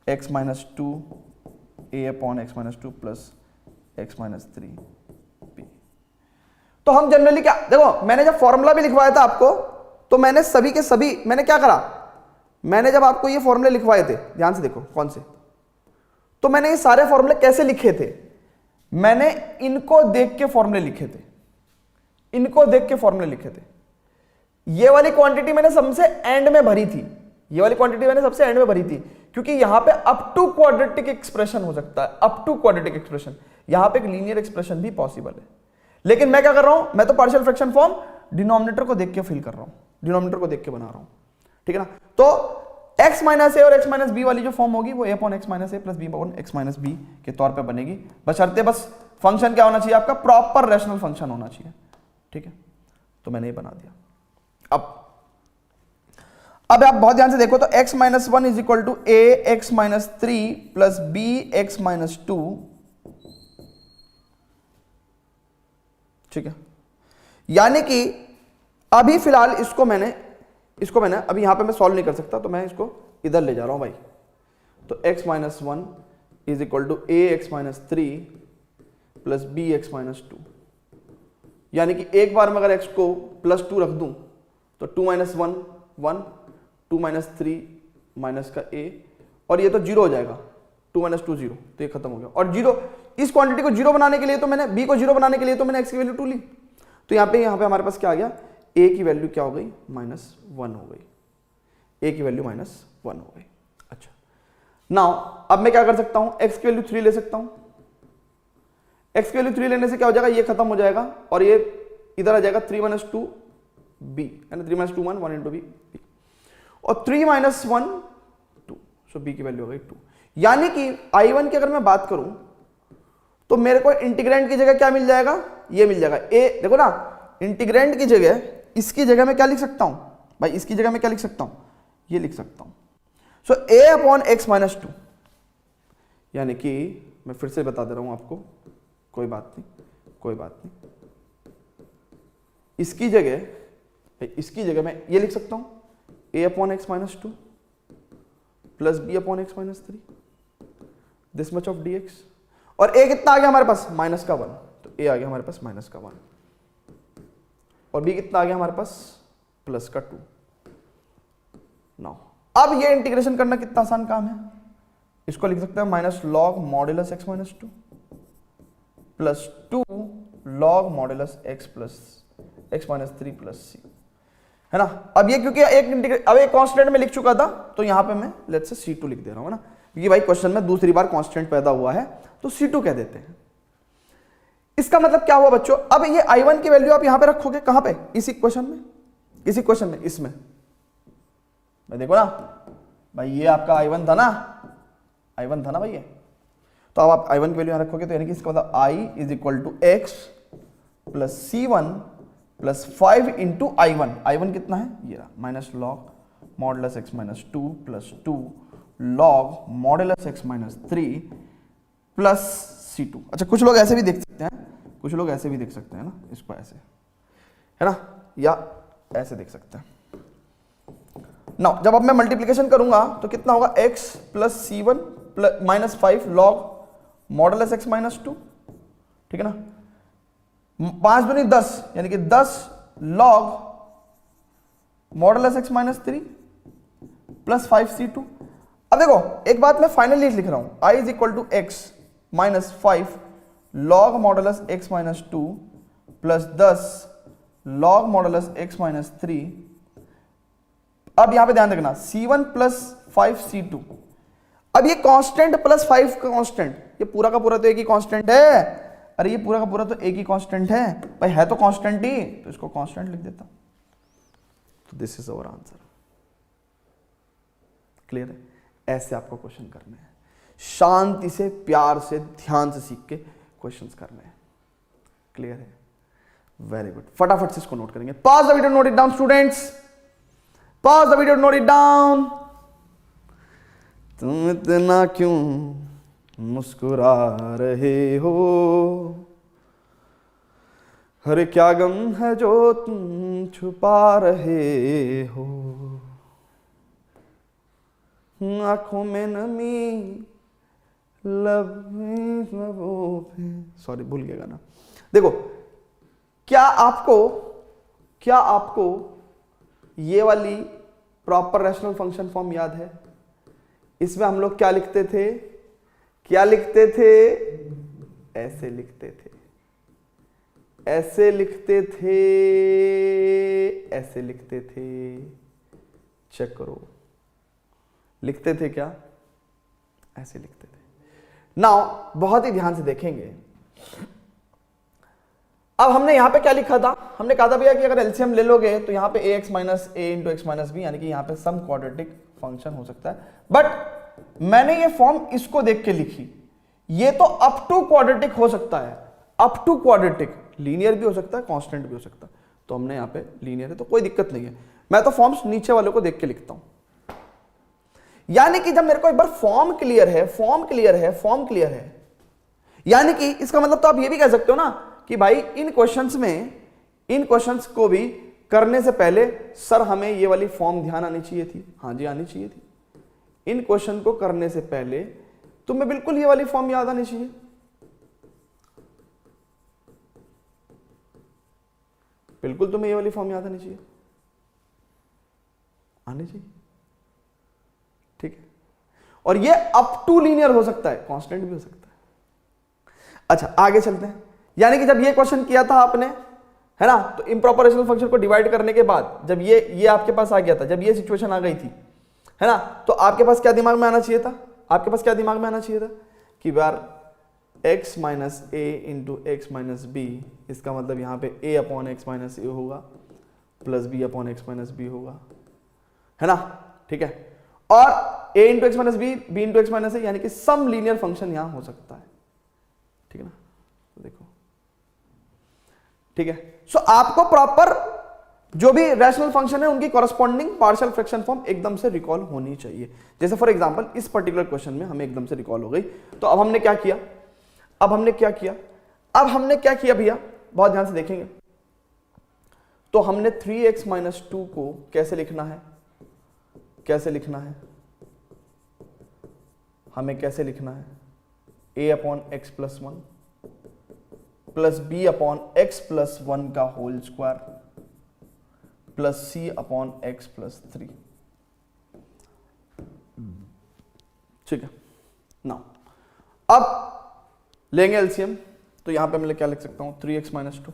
x minus 2 a upon x minus 2 plus x minus 3 b। तो हम जनरली क्या, देखो मैंने जब फॉर्मूला भी लिखवाया था आपको, तो मैंने सभी के सभी, मैंने क्या करा? मैंने जब आपको ये फॉर्मूले लिखवाए थे, ध्यान से देखो कौन से, तो मैंने ये सारे फॉर्मूले कैसे लिखे थे? मैंने इनको देख के फॉर्मूले लिखे थे, इनको देख के फॉर्मूले लिखे थे। ये वाली क्वांटिटी मैंने सबसे एंड में भरी थी, ये वाली क्वांटिटी मैंने सबसे एंड में भरी थी, क्योंकि यहां पे अप टू क्वाड्रेटिक एक्सप्रेशन हो सकता है, अप टू क्वाड्रेटिक एक्सप्रेशन। यहां पे एक लीनियर एक्सप्रेशन भी पॉसिबल है। लेकिन मैं क्या कर रहा हूं? मैं तो पार्शियल फ्रैक्शन फॉर्म डिनोमिनेटर को देख के फिल कर रहा हूं, डिनोमिनेटर को देख के बना रहा हूं, ठीक है ना। तो x माइनस ए और x माइनस बी वाली जो फॉर्म होगी वो a upon x minus a plus b upon x minus b के तौर पे बनेगी, बशर्ते बस फंक्शन क्या होना चाहिए आपका? प्रॉपर रैशनल फंक्शन होना चाहिए, ठीक है। तो मैंने ये बना दिया। अब आप बहुत ध्यान से देखो, तो x minus 1 is equal to a x minus 3 plus b x minus 2, ठीक है। यानी कि अभी फिलहाल इसको मैंने अभी यहां पे मैं सॉल्व नहीं कर सकता, तो मैं इसको इधर ले जा रहा हूं भाई। तो x minus 1 is equal to a x minus 3 plus b x minus 2। यानी कि एक बार में अगर x को प्लस 2 रख दूं तो 2 माइनस 1 1, 2 माइनस 3 माइनस का a, और ये तो जीरो हो जाएगा, 2 माइनस 2 0, तो ये खत्म हो गया। और जीरो, इस क्वांटिटी को जीरो बनाने के लिए तो मैंने b को जीरो बनाने के लिए तो मैंने x की वैल्यू 2 ली। तो यहाँ पे हमारे पास क्या आ गया? a की वैल्यू क्या हो गई? -1 हो गई, a की वैल्यू -1 हो गई। अच्छा, नाउ अब मैं क्या कर सकता हूं? x की वैल्यू 3 ले सकता हूं। x की वैल्यू 3 लेने से क्या हो जाएगा? ये खत्म हो जाएगा और ये इधर आ जाएगा 3 माइनस 2 b, यानी 3 माइनस 2 1 1 इंटू b, और 3 माइनस 1 2, सो b की वैल्यू हो गई 2। यानी कि I1 की अगर मैं बात करूं तो मेरे को इंटीग्रेंड की जगह क्या मिल जाएगा? ये मिल जाएगा a। देखो ना, इंटीग्रेंड की जगह, इसकी जगह मैं क्या लिख सकता हूं भाई? इसकी जगह मैं क्या लिख सकता हूं? ये लिख सकता हूं। सो a अपॉन एक्स माइनस 2, यानी कि मैं फिर से बता दे रहा हूं आपको, कोई बात नहीं, कोई बात नहीं, इसकी जगह मैं ये लिख सकता हूं, a upon x minus 2 plus b upon x minus 3, this much of dx। और a कितना आ गया हमारे पास, माइनस का 1, तो a आ गया हमारे पास माइनस का 1, और b कितना आ गया हमारे पास, प्लस का 2। नाउ अब ये इंटीग्रेशन करना कितना आसान काम है, इसको लिख सकते हैं minus log modulus x minus 2 plus 2 log modulus x plus x minus 3 plus c, है ना। अब ये क्योंकि अब एक कांस्टेंट में लिख चुका था, तो यहां पे मैं लेट्स से c2 लिख दे रहा हूं, है ना, क्योंकि भाई क्वेश्चन में दूसरी बार कांस्टेंट पैदा हुआ है तो c2 कह देते हैं। इसका मतलब क्या हुआ बच्चों, अब ये i1 की वैल्यू आप यहां पे रखोगे, कहां पे, इस इक्वेशन में, इस इक्वेशन में, इसमें मैं देखो ना भाई, ये आपका i1 था ना, i1 था ना भाई ये, तो अब आप i1 की वैल्यू यहां रखोगे, तो यानी कि इसका मतलब i is equal to x plus c1 plus 5 into i1 कितना है, ये रहा, minus log modulus x minus 2 plus 2 log modulus x minus 3 plus c2। अच्छा कुछ लोग ऐसे भी देख सकते हैं, कुछ लोग ऐसे भी देख सकते हैं ना, इसको ऐसे, है ना, या ऐसे देख सकते हैं ना। जब अब मैं मल्टीप्लिकेशन करूंगा तो कितना होगा, x plus c1 plus minus 5 log modulus x minus 2, ठीक है ना, 5 दूनी 10 यानी कि 10 log modulus x minus 3 plus 5c2। अब देखो एक बात मैं फाइनली लिख रहा हूं, i is equal to x minus 5 log modulus x minus 2 plus 10 log modulus x minus 3। अब यहां पे ध्यान रखना c1 प्लस 5c2, अब ये कांस्टेंट प्लस 5 का कांस्टेंट, ये पूरा का पूरा तो एक ही कांस्टेंट है, अरे ये पूरा का पूरा तो एक ही कांस्टेंट है भाई, है तो कांस्टेंट ही, तो इसको कांस्टेंट लिख देता, तो this is our answer. Clear है, ऐसे आपको क्वेश्चन करने हैं, शांति से, प्यार से, ध्यान से सीख के क्वेश्चंस करने हैं। क्लियर है, वेरी गुड, फटाफट से इसको नोट करेंगे। Pause the video, note it down students, pause the video, note it down. तुम इतना क्यों मुस्कुरा रहे हो, अरे क्या गम है जो तुम छुपा रहे हो, आंखों में नमी, लबों पे, सॉरी भूल गया गाना। देखो क्या आपको ये वाली प्रॉपर रैशनल फंक्शन फॉर्म याद है, इसमें हम लोग क्या लिखते थे, ऐसे लिखते थे, ऐसे लिखते थे, ऐसे लिखते थे, चेक करो, लिखते थे क्या, ऐसे लिखते थे। नाउ बहुत ही ध्यान से देखेंगे, अब हमने यहां पे क्या लिखा था, हमने कहा था भैया कि अगर एलसीएम ले लोगे तो यहां पे ax minus a into x minus b, यानी कि यहां पे सम क्वाड्रेटिक फंक्शन हो सकता है, बट मैंने ये फॉर्म इसको देख के लिखी, ये तो अप टू क्वाड्रेटिक हो सकता है, अप टू क्वाड्रेटिक, लीनियर भी हो सकता है, कांस्टेंट भी हो सकता है, तो हमने यहां पे लीनियर है तो कोई दिक्कत नहीं है, मैं तो फॉर्म्स नीचे वालों को देख के लिखता हूं। यानी कि जब मेरे को एक बार फॉर्म क्लियर है, यानी कि इसका मतलब तो आप ये भी कह सकते हो ना कि भाई इन क्वेश्चंस को भी करने से पहले सर हमें ये वाली फॉर्म ध्यान आनी चाहिए थी, हाँ जी आनी चाहिए थी, इन क्वेश्चन को करने से पहले तुम्हें बिल्कुल ये वाली फॉर्म याद आनी चाहिए, बिल्कुल तुम्हें ये वाली फॉर्म याद आनी चाहिए, ठीक है। और ये अप टू लीनियर हो सकता है, कांस्टेंट भी हो सकता है। अच्छा आगे चलते हैं, यानी कि जब ये क्वेश्चन किया था आपने, है ना, तो इम्प्रॉपर रैशनल फंक्शन को डिवाइड करने के बाद जब ये आपके पास आ गया था, जब ये सिचुएशन आ गई थी, है ना, तो आपके पास क्या दिमाग में आना चाहिए था, कि यार x minus a into x minus b, इसका मतलब यहाँ पे a upon x minus a होगा plus b upon x minus b होगा, है ना, ठीक है, और a into x minus b, b into x minus a, यानी कि सम लीनियर फंक्शन यहां हो सकता है, ठीक है ना, देखो, ठीक है। सो आपको प्रॉपर जो भी रैशनल फंक्शन है उनकी कॉरस्पॉन्डिंग पार्शियल फ्रैक्शन फॉर्म एकदम से रिकॉल होनी चाहिए। जैसे फॉर एग्जांपल इस पर्टिकुलर क्वेश्चन में हमें एकदम से रिकॉल हो गई, तो अब हमने क्या किया, अब हमने क्या किया भैया, बहुत ध्यान से देखेंगे, तो हमने 3x माइनस 2 को कैसे लिखना है, हमें कैसे लिखना है, a upon x plus one plus b upon x plus one का whole square plus c upon x plus three. ठीक है ना। अब लेंगे एलसीएम, तो यहां पे मैं क्या लिख सकता हूं 3x माइनस टू।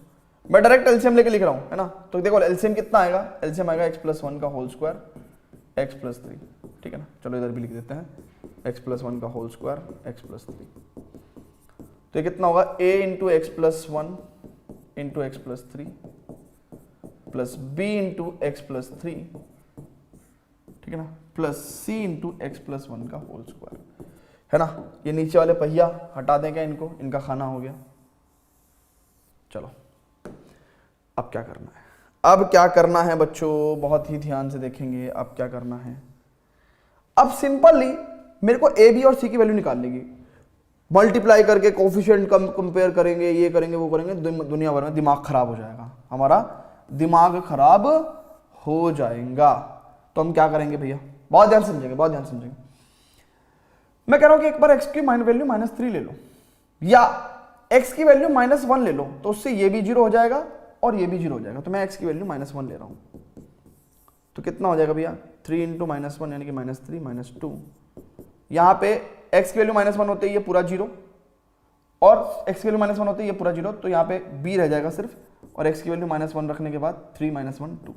मैं डायरेक्ट एलसीएम लेके लिख रहा हूं, है ना। तो देखो एलसीएम कितना आएगा, एलसीएम आएगा एक्स प्लस वन का whole square x plus three. ठीक है ना, चलो इधर भी लिख देते हैं एक्स प्लस वन का whole square x plus three. तो ये कितना होगा a into x plus one into x plus three plus b into x plus three, ठीक है ना, plus c into x plus one का होल स्क्वायर, है ना। ये नीचे वाले पहिया हटा दें क्या, इनको, इनका खाना हो गया। चलो अब क्या करना है, अब क्या करना है बच्चों, बहुत ही ध्यान से देखेंगे। अब क्या करना है, अब सिंपली मेरे को ए बी और सी की वैल्यू निकाल लेगी, मल्टीप्लाई करके कोफिशिएंट कंपेयर करेंगे, ये करेंगे वो करेंगे, दुनिया भर में दिमाग खराब हो जाएगा, हमारा दिमाग खराब हो जाएगा। तो हम क्या करेंगे भैया, बहुत ध्यान समझेंगे, बहुत ध्यान समझेंगे। मैं कह रहा हूं कि एक बार x की वैल्यू माइनस थ्री ले लो या x की वैल्यू माइनस वन ले लो, तो उससे ये भी जीरो हो जाएगा और ये भी जीरो हो जाएगा। तो मैं x की वैल्यू माइनस वन ले रहा हूं, तो कितना हो जाएगा भैया 3 इंटू माइनस वन यानी कि माइनस थ्री माइनस टू। यहां पे x की वैल्यू माइनस वन होते ही ये पूरा जीरो और x की वैल्यू माइनस वन होते ही ये पूरा जीरो, तो यहां पे b रह जाएगा सिर्फ, और x की वैल्यू माइनस वन रखने के बाद 3 माइनस वन 2,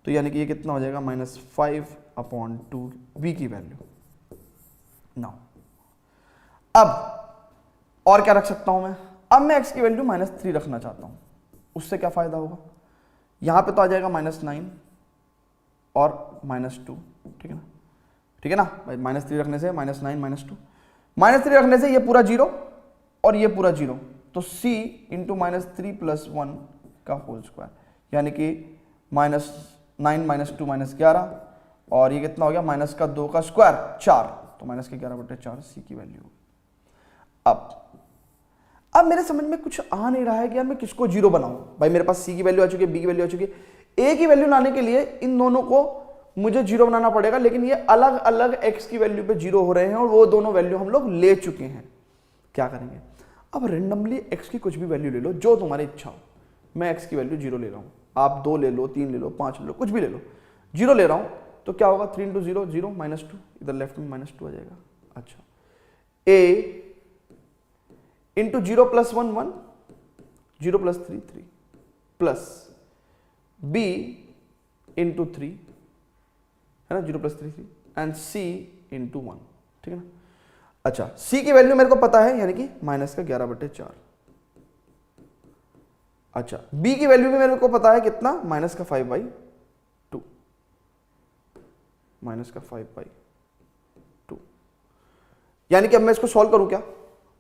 तो यानी कि ये कितना हो जाएगा minus five upon two b की वैल्यू। नाउ अब और क्या रख सकता हूं मैं, अब मैं x की वैल्यू माइनस थ्री रखना चाहता हूं, उससे क्या फायदा होगा, यहां पे तो आ जाएगा माइनस नाइन और माइनस टू। ठीक है ना, ठीक है ना भाई, माइनस थ्री रखने से minus nine minus two, minus three रखने से ये पूरा जीरो और ये पूरा जीरो, तो c into minus three plus one का होल स्क्वायर, यानी कि minus nine minus two minus ग्यारह, और ये कितना हो गया माइनस का दो का स्क्वायर चार, तो माइनस के 11/4 सी की वैल्यू। अब मेरे समझ में कुछ आ नहीं रहा है कि यार मैं किसको जीरो बनाऊं। भाई मेरे पास सी की वैल्यू आ चुकी है, बी की वैल्यू आ चुकी है, ए की वैल्यू लाने के लिए इन दोनों को मुझे जीरो बनाना पड़ेगा, लेकिन ये अलग अलग एक्स की वैल्यू पे जीरो हो रहे हैं और वो दोनों वैल्यू हम लोग ले चुके हैं। क्या करेंगे, अब रेंडमली एक्स की कुछ भी वैल्यू ले लो जो तुम्हारी इच्छा हो। मैं एक्स की वैल्यू जीरो ले रहा हूं, आप दो ले लो, तीन ले लो, पांच ले लो, कुछ भी ले लो, जीरो ले रहा हूं, तो क्या होगा 3 into zero zero minus two, इधर लेफ्ट में माइनस टू आ जाएगा। अच्छा, a into zero plus one one, zero plus three three, plus b into three, है ना, zero plus three three, and c into one. ठीक है ना। अच्छा, सी की वैल्यू मेरे को पता है, यानी कि माइनस का 11/4। अच्छा, बी की वैल्यू भी मेरे को पता है कितना, माइनस का 5/2, माइनस का 5/2। यानी कि अब मैं इसको सॉल्व करूं क्या,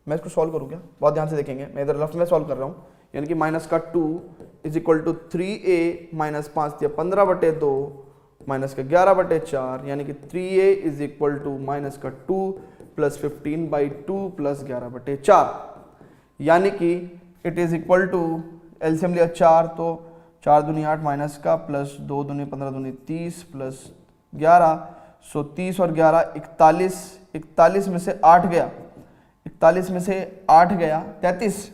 मैं इसको सॉल्व करूं क्या, बहुत ध्यान से देखेंगे, मैं इधर लेफ्ट में सॉल्व कर रहा हूं, यानी कि माइनस का 2 is equal to 3a minus 5 दिया 15/2 माइनस का 11/4, यानी कि 3a is equal to minus का 2 प्लस 15/2 प्लस 11/4, यानी कि it is equal to, LCM लिया 4 तो 4 दूनी 8 माइनस का प्लस 2 दूनी 15 दूनी 30 प्लस 11, सो 30 और 11 41, 41 में से 8 गया, 41 में से 8 गया 33,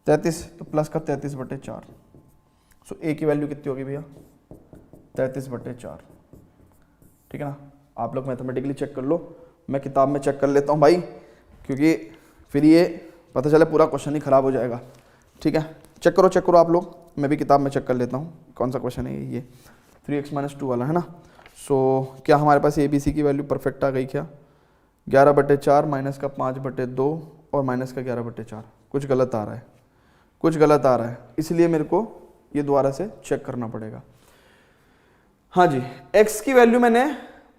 33 तो प्लस का 33/4, सो ए की वैल्यू कितनी होगी भैया 33/4। ठीक है ना, आप लोग मैथमेटिकली चेक कर लो, मैं किताब में चेक कर लेता हूँ भाई, क्योंकि फिर ये पता चले पूरा क्वेश्चन ही खराब हो जाएगा। ठीक है, चेक करो आप लोग, मैं भी किताब में चेक कर लेता हूँ कौन सा क्वेश्चन है ये 3x - 2 वाला, है ना। सो क्या हमारे पास ए बी सी की वैल्यू परफेक्ट आ गई क्या, 11/4 माइनस का 5/2 और माइनस का 11/4, कुछ गलत आ रहा है, कुछ गलत आ रहा है, इसलिए मेरे को ये दोबारा से चेक करना पड़ेगा। हाँ जी, x की वैल्यू मैंने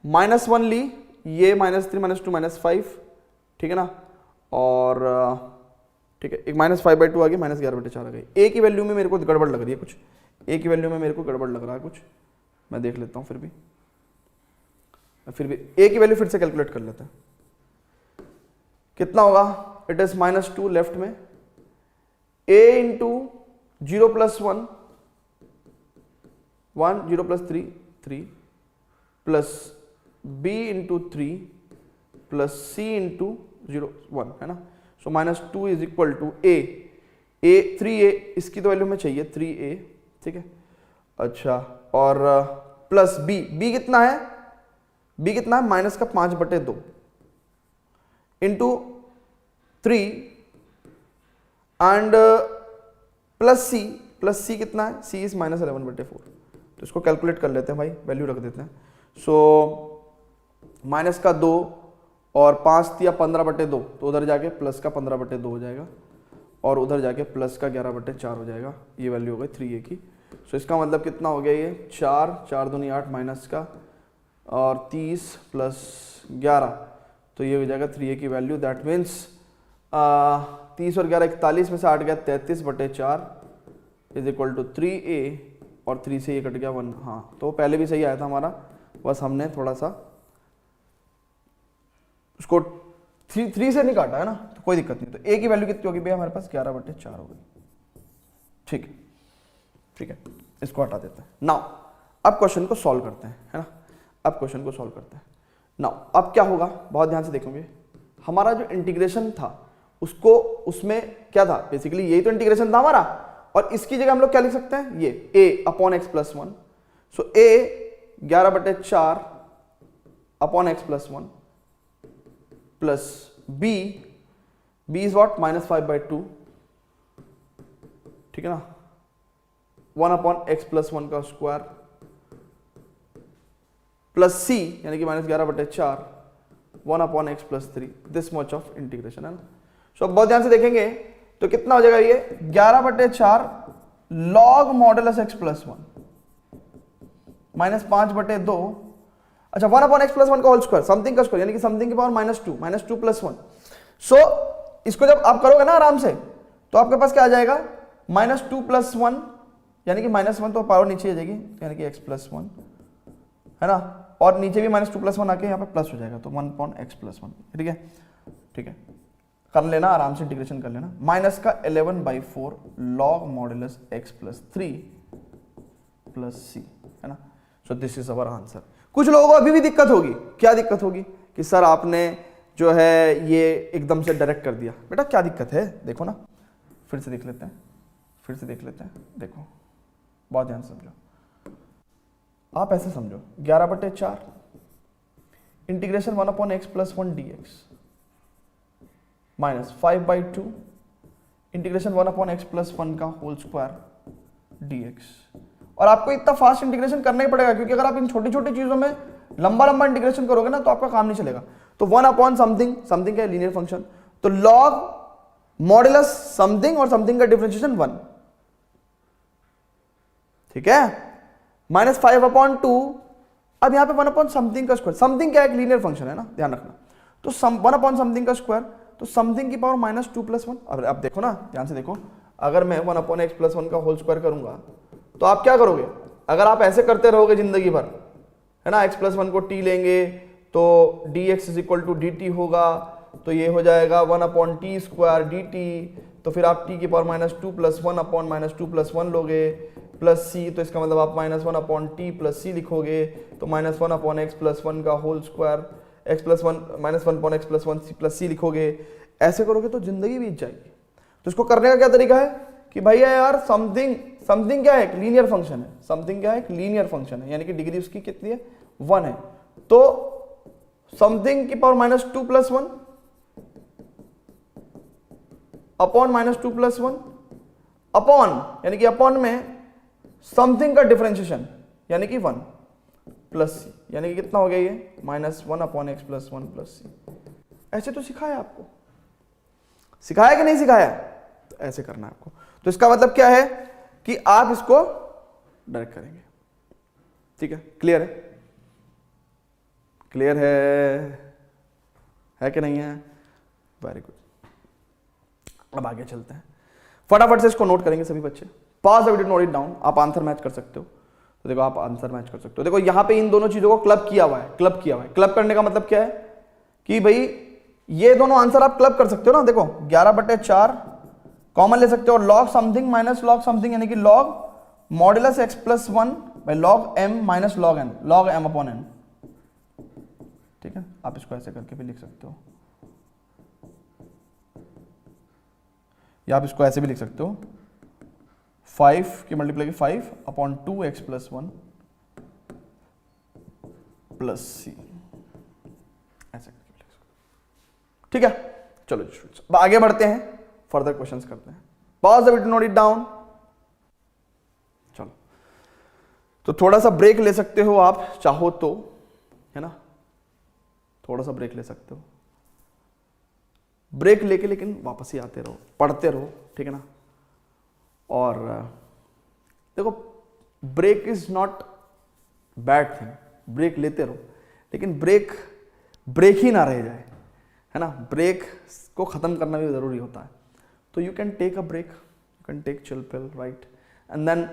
-1 ली, ये -3 -2 -5, ठीक है ना, और ठीक है, एक -5/2 आ गई, -11/4 आ गई। ए की वैल्यू में मेरे को गड़बड़ लग रही है कुछ, ए की वैल्यू में मेरे को गड़बड़ लग रहा है कुछ, मैं देख लेता हूँ फिर भी ए की वैल्यू फिर से कैलकुलेट कर लेते हैं, कितना होगा, इट इज -2 लेफ्ट में, a into 0 + 1 1 0 + 3 3 plus b into 3 plus c into 0 1 है ना। So -2 is equal to a 3a, इसकी तो वैल्यू में चाहिए 3a, ठीक है। अच्छा, और प्लस b कितना है, b कितना है माइनस का 5/2 इंटू 3 एंड प्लस c कितना है, c इज -11/4। तो इसको कैलकुलेट कर लेते हैं भाई, वैल्यू रख देते हैं। सो माइनस का 2 और 5 दिया 15/2, तो उधर जाके प्लस का 15/2 हो जाएगा और उधर जाके प्लस का 11/4 हो जाएगा। ये वैल्यू हो गई 3a की। सो इसका मतलब कितना हो गया, ये 4 दूनी 8 माइनस का और 30 प्लस 11, तो ये हो जाएगा 3a की वैल्यू। दैट मीन्स 30 और 11 41 में से 8 गया 33/4 इज इक्वल टू 3a और 3 से ये कट गया 1। हाँ, तो पहले भी सही आया था हमारा, बस हमने थोड़ा सा उसको 3 से नहीं काटा है ना, तो कोई दिक्कत नहीं। तो a की वैल्यू कितनी होगी भैया हमारे पास, 11/4 हो गई। ठीक है, इसको हटा देते हैं। नाउ अब क्वेश्चन को सॉल्व करते हैं, है ना। अब क्वेश्चन को सॉल्व करते हैं। नाउ अब क्या होगा, बहुत ध्यान से देखोगे, हमारा जो इंटीग्रेशन था उसको, उसमें क्या था, बेसिकली यही तो इंटीग्रेशन था हमारा, और इसकी जगह हम लोग क्या लिख सकते हैं, ये a/x+1। So a 11/4 upon x+1 plus b is what -5/2, ठीक है ना, 1/x+1 का स्क्वायर प्लस c यानी कि -11/4 1/x+3, this much of integration, है ना। सो अब बहुत ध्यान से देखेंगे तो कितना हो जाएगा, ये 11/4 log मॉडुलस x+1 -5/2, अच्छा 1/x+1 का होल स्क्वायर, समथिंग का स्क्वायर यानी कि समथिंग की पावर -2 + 1। सो इसको जब आप करोगे ना आराम से, तो आपके पास क्या आ जाएगा, -2 + 1 यानी कि -1, तो पावर नीचे आ जाएगी यानी कि x+1, है ना, और नीचे भी -2 + 1 आके यहाँ पे प्लस हो जाएगा, तो 1/x+1, ठीक है, कर लेना आराम से, इंटीग्रेशन कर लेना। माइनस का 11/4 log modulus x+3 plus c, है ना। So this is our answer. कुछ लोगों को अभी भी दिक्कत होगी, क्या दिक्कत होगी कि सर आपने जो है ये एकदम से डायरेक्ट कर दिया। बेटा क्या दिक्कत है, देखो ना, फिर से देख लेते हैं, देखो बहुत ध्यान से समझो। आप ऐसे समझो, 11/4 integration 1/x+1 dx minus 5/2 integration 1/x+1 का होल स्क्वायर dx। और आपको इतना फास्ट इंटीग्रेशन करना ही पड़ेगा, क्योंकि अगर आप इन छोटी छोटी चीजों में लंबा इंटीग्रेशन करोगे ना, तो आपका काम नहीं चलेगा। तो 1/समथिंग, समथिंग का लीनियर फंक्शन, तो log मॉडुलस समथिंग और समथिंग का डिफरेंशिएशन 1, ठीक है, -5/2। अब यहां पे 1/समथिंग का स्क्वायर, समथिंग क्या है, एक लीनियर फंक्शन है ना, ध्यान रखना। तो 1/समथिंग का स्क्वायर, तो समथिंग की पावर -2 + 1। अब देखो ना, ध्यान से देखो, अगर मैं 1/x+1 का होल स्क्वायर करूंगा, तो आप क्या करोगे, अगर आप ऐसे करते रहोगे जिंदगी भर, है ना, x+1 को t लेंगे तो dx = dt होगा, तो ये हो जाएगा 1/t² dt, तो फिर आप t की पावर -2 + 1/-2 + 1 लोगे, प्लस c, तो इसका मतलब आप -1/t + c लिखोगे, तो -1/x+1 का whole square x+1 -1/x+1 + c लिखोगे। ऐसे करोगे तो जिंदगी बीत जाएगी। तो इसको करने का क्या तरीका है कि भैया यार समथिंग क्या है, एक लीनियर फंक्शन है, समथिंग क्या है, एक लीनियर फंक्शन है, यानी कि डिग्री उसकी कितनी है, 1 है। तो समथिंग की पावर -2 + 1 अपॉन -2 + 1 अपॉन, यानी कि अपॉन में समथिंग का डिफरेंशिएशन यानी कि 1 प्लस c, यानी कि कितना हो गया ये, -1/x+1 + c। ऐसे तो सिखाया आपको, सिखाया कि नहीं सिखाया, तो ऐसे करना है आपको। तो इसका मतलब क्या है कि आप इसको डायरेक्ट करेंगे, ठीक है, क्लियर है कि नहीं है, वेरी गुड। अब आगे चलते हैं, फटाफट से इसको नोट करेंगे सभी बच्चे, pause the video, note it down. आप आंसर मैच कर सकते हो, तो देखो आप आंसर मैच कर सकते हो। देखो यहां पे इन दोनों चीजों को क्लब किया हुआ है, क्लब करने का मतलब क्या है कि भाई ये दोनों आंसर आप क्लब कर सकते हो ना। देखो 11/4 कॉमन ले सकते हो, और log something minus log something यानी कि log modulus x+1 log m - log n, log m/n, ठीक है, आप इसको ऐसे करके भी लिख सकते हो, या आप इसको ऐसे भी लिख सकते हो 5 की multiply 5 upon 2x plus 1 plus c, ऐसे करके लिख सकते हो। ठीक है, चलो अब आगे बढ़ते हैं, फर्दर क्वेश्चंस करते हैं। Pause the video, note it down. चलो, तो थोड़ा सा ब्रेक ले सकते हो आप चाहो तो, है ना, थोड़ा सा ब्रेक ले सकते हो, ब्रेक लेके लेकिन वापस ही आते रहो, पढ़ते रहो, ठीक है ना। और देखो, break is not bad thing, break लेते रहो, लेकिन ब्रेक ही ना रह जाए, है ना, ब्रेक को खत्म करना भी जरूरी होता है। तो you can take a break, you can take chill pill, right, and then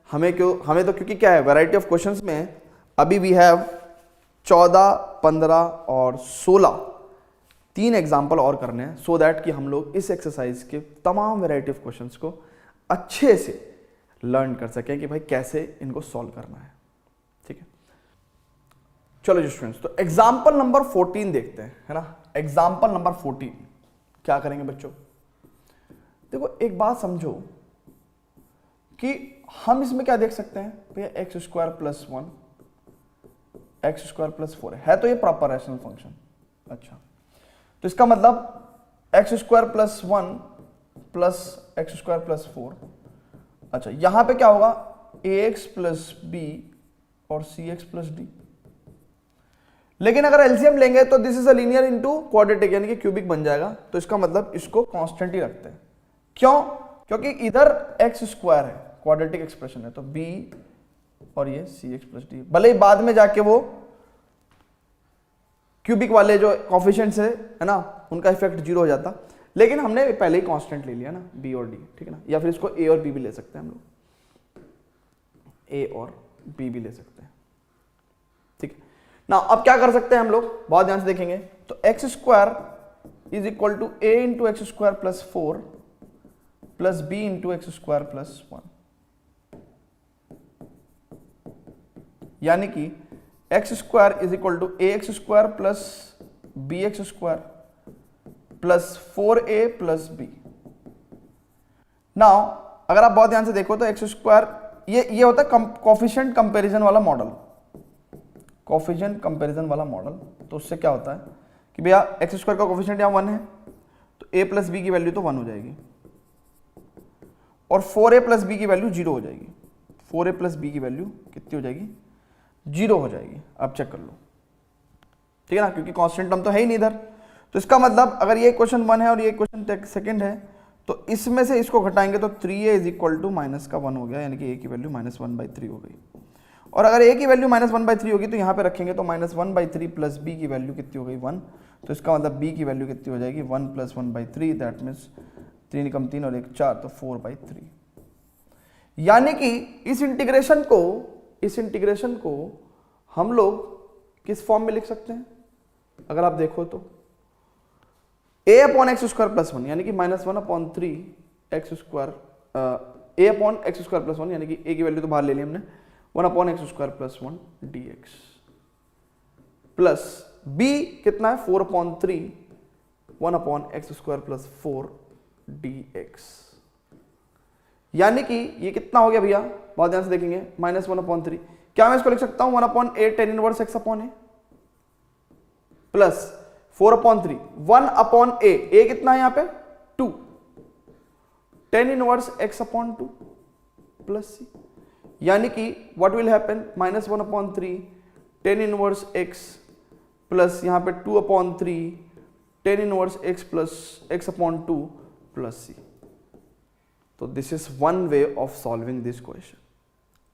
हमें तो क्योंकि क्या है, वैरायटी ऑफ क्वेश्चंस में अभी वी हैव 14, 15 और 16 3 एग्जाम्पल और करने हैं, सो दैट कि हम लोग इस एक्सरसाइज के तमाम वैरायटी ऑफ क्वेश्चंस को अच्छे से लर्न कर सकें कि भाई कैसे इनको सॉल्व करना है। ठीक है, चलो जी स्टूडेंट्स, तो एग्जाम्पल नंबर 14 देखते हैं, है ना। एग्जाम्पल नंबर 14 क्या करेंगे बच्चों, देखो एक बात समझो कि हम इसमें क्या देख सकते हैं भैया, x square plus 1 x square plus 4 है तो ये प्रॉपर रैशनल फंक्शन। अच्छा, तो इसका मतलब x square plus 1 plus x square plus 4। अच्छा, यहां पे क्या होगा, ए एक्स प्लस बी और सी एक्स प्लस डी। लेकिन अगर एलसीएम लेंगे तो this is a linear into quadratic, यानी कि क्यूबिक बन जाएगा। तो इसका मतलब इसको कांस्टेंट ही रखते हैं। क्यों? क्योंकि इधर एक्स स्क्वायर है, क्वाड्रेटिक एक्सप्रेशन है, तो बी और ये सी एक्स प्लस डी, भले ही बाद में जाके वो क्यूबिक वाले जो कोफिशिएंट्स है ना, उनका इफेक्ट 0 हो जाता, लेकिन हमने पहले ही कांस्टेंट ले लिया ना, बी और डी, ठीक है ना। या फिर इसको ए और बी भी ले सकते हैं हम लोग, ए और बी भी ले सकते हैं, ठीक है ना। अब क्या कर सकते हैं हम लोग, बहुत ध्यान से देखेंगे, तो x square is equal to a into x square plus 4 plus b into x square plus 1, यानी कि x square is equal to a x square plus B x square plus 4a plus b. Now अगर आप बहुत ध्यान से देखो तो x square ये होता है कोफिशिएंट कंपैरिजन वाला मॉडल, कोफिशिएंट कंपैरिजन वाला मॉडल। तो उससे क्या होता है कि भैया एक्स स्क्वायर का कोफिशिएंट यहाँ 1 है, तो a प्लस बी की वैल्यू तो 1 हो जाएगी, और 4a प्लस बी की वैल्यू 0 हो जाएगी। 4a प्लस बी की वैल्यू कितनी हो जाएगी, 0 हो जाएगी। आप चेक कर लो, ठीक है ना, क्योंकि कांस्टेंट टर्म तो है ही नहीं इधर। तो इसका मतलब अगर ये क्वेश्चन 1 है और ये क्वेश्चन सेकंड है, तो इसमें से इसको घटाएंगे तो 3a is equal to minus का 1 हो गया, यानी कि a की वैल्यू -1/3 हो गई। और अगर a की वैल्यू -1/3 होगी तो यहाँ पे रखेंगे तो -1/3 प्लस b की वैल्यू कितनी हो गई, 1। तो इसका मतलब b की वैल्यू कितनी हो जाएगी, 1 + 1/3, दैट मीन्स 3 × 3 और 1 4, तो 4/3। यानी कि इस इंटीग्रेशन को हम लोग किस फॉर्म में लिख सकते हैं, अगर आप देखो तो a upon X square plus 1, यानी कि -1/3 x square, a upon X square plus 1, यानी कि a की वैल्यू तो बाहर ले ली हमने, 1 upon X square plus 1 dx, plus b कितना है 4/3 1 upon X square plus 4 dx। यानी कि ये कितना हो गया भैया, बहुत ध्यान से देखेंगे, -1/3। क्या मैं इसको लिख सकता हूं 1/a tan inverse x upon a plus 4/3 1/a, a कितना है यहां पे 2, tan inverse x upon 2 plus c। यानी कि what will happen, -1/3 tan inverse x plus यहां पे 2/3 tan inverse x plus x upon 2 plus c। तो this is one way of solving this question,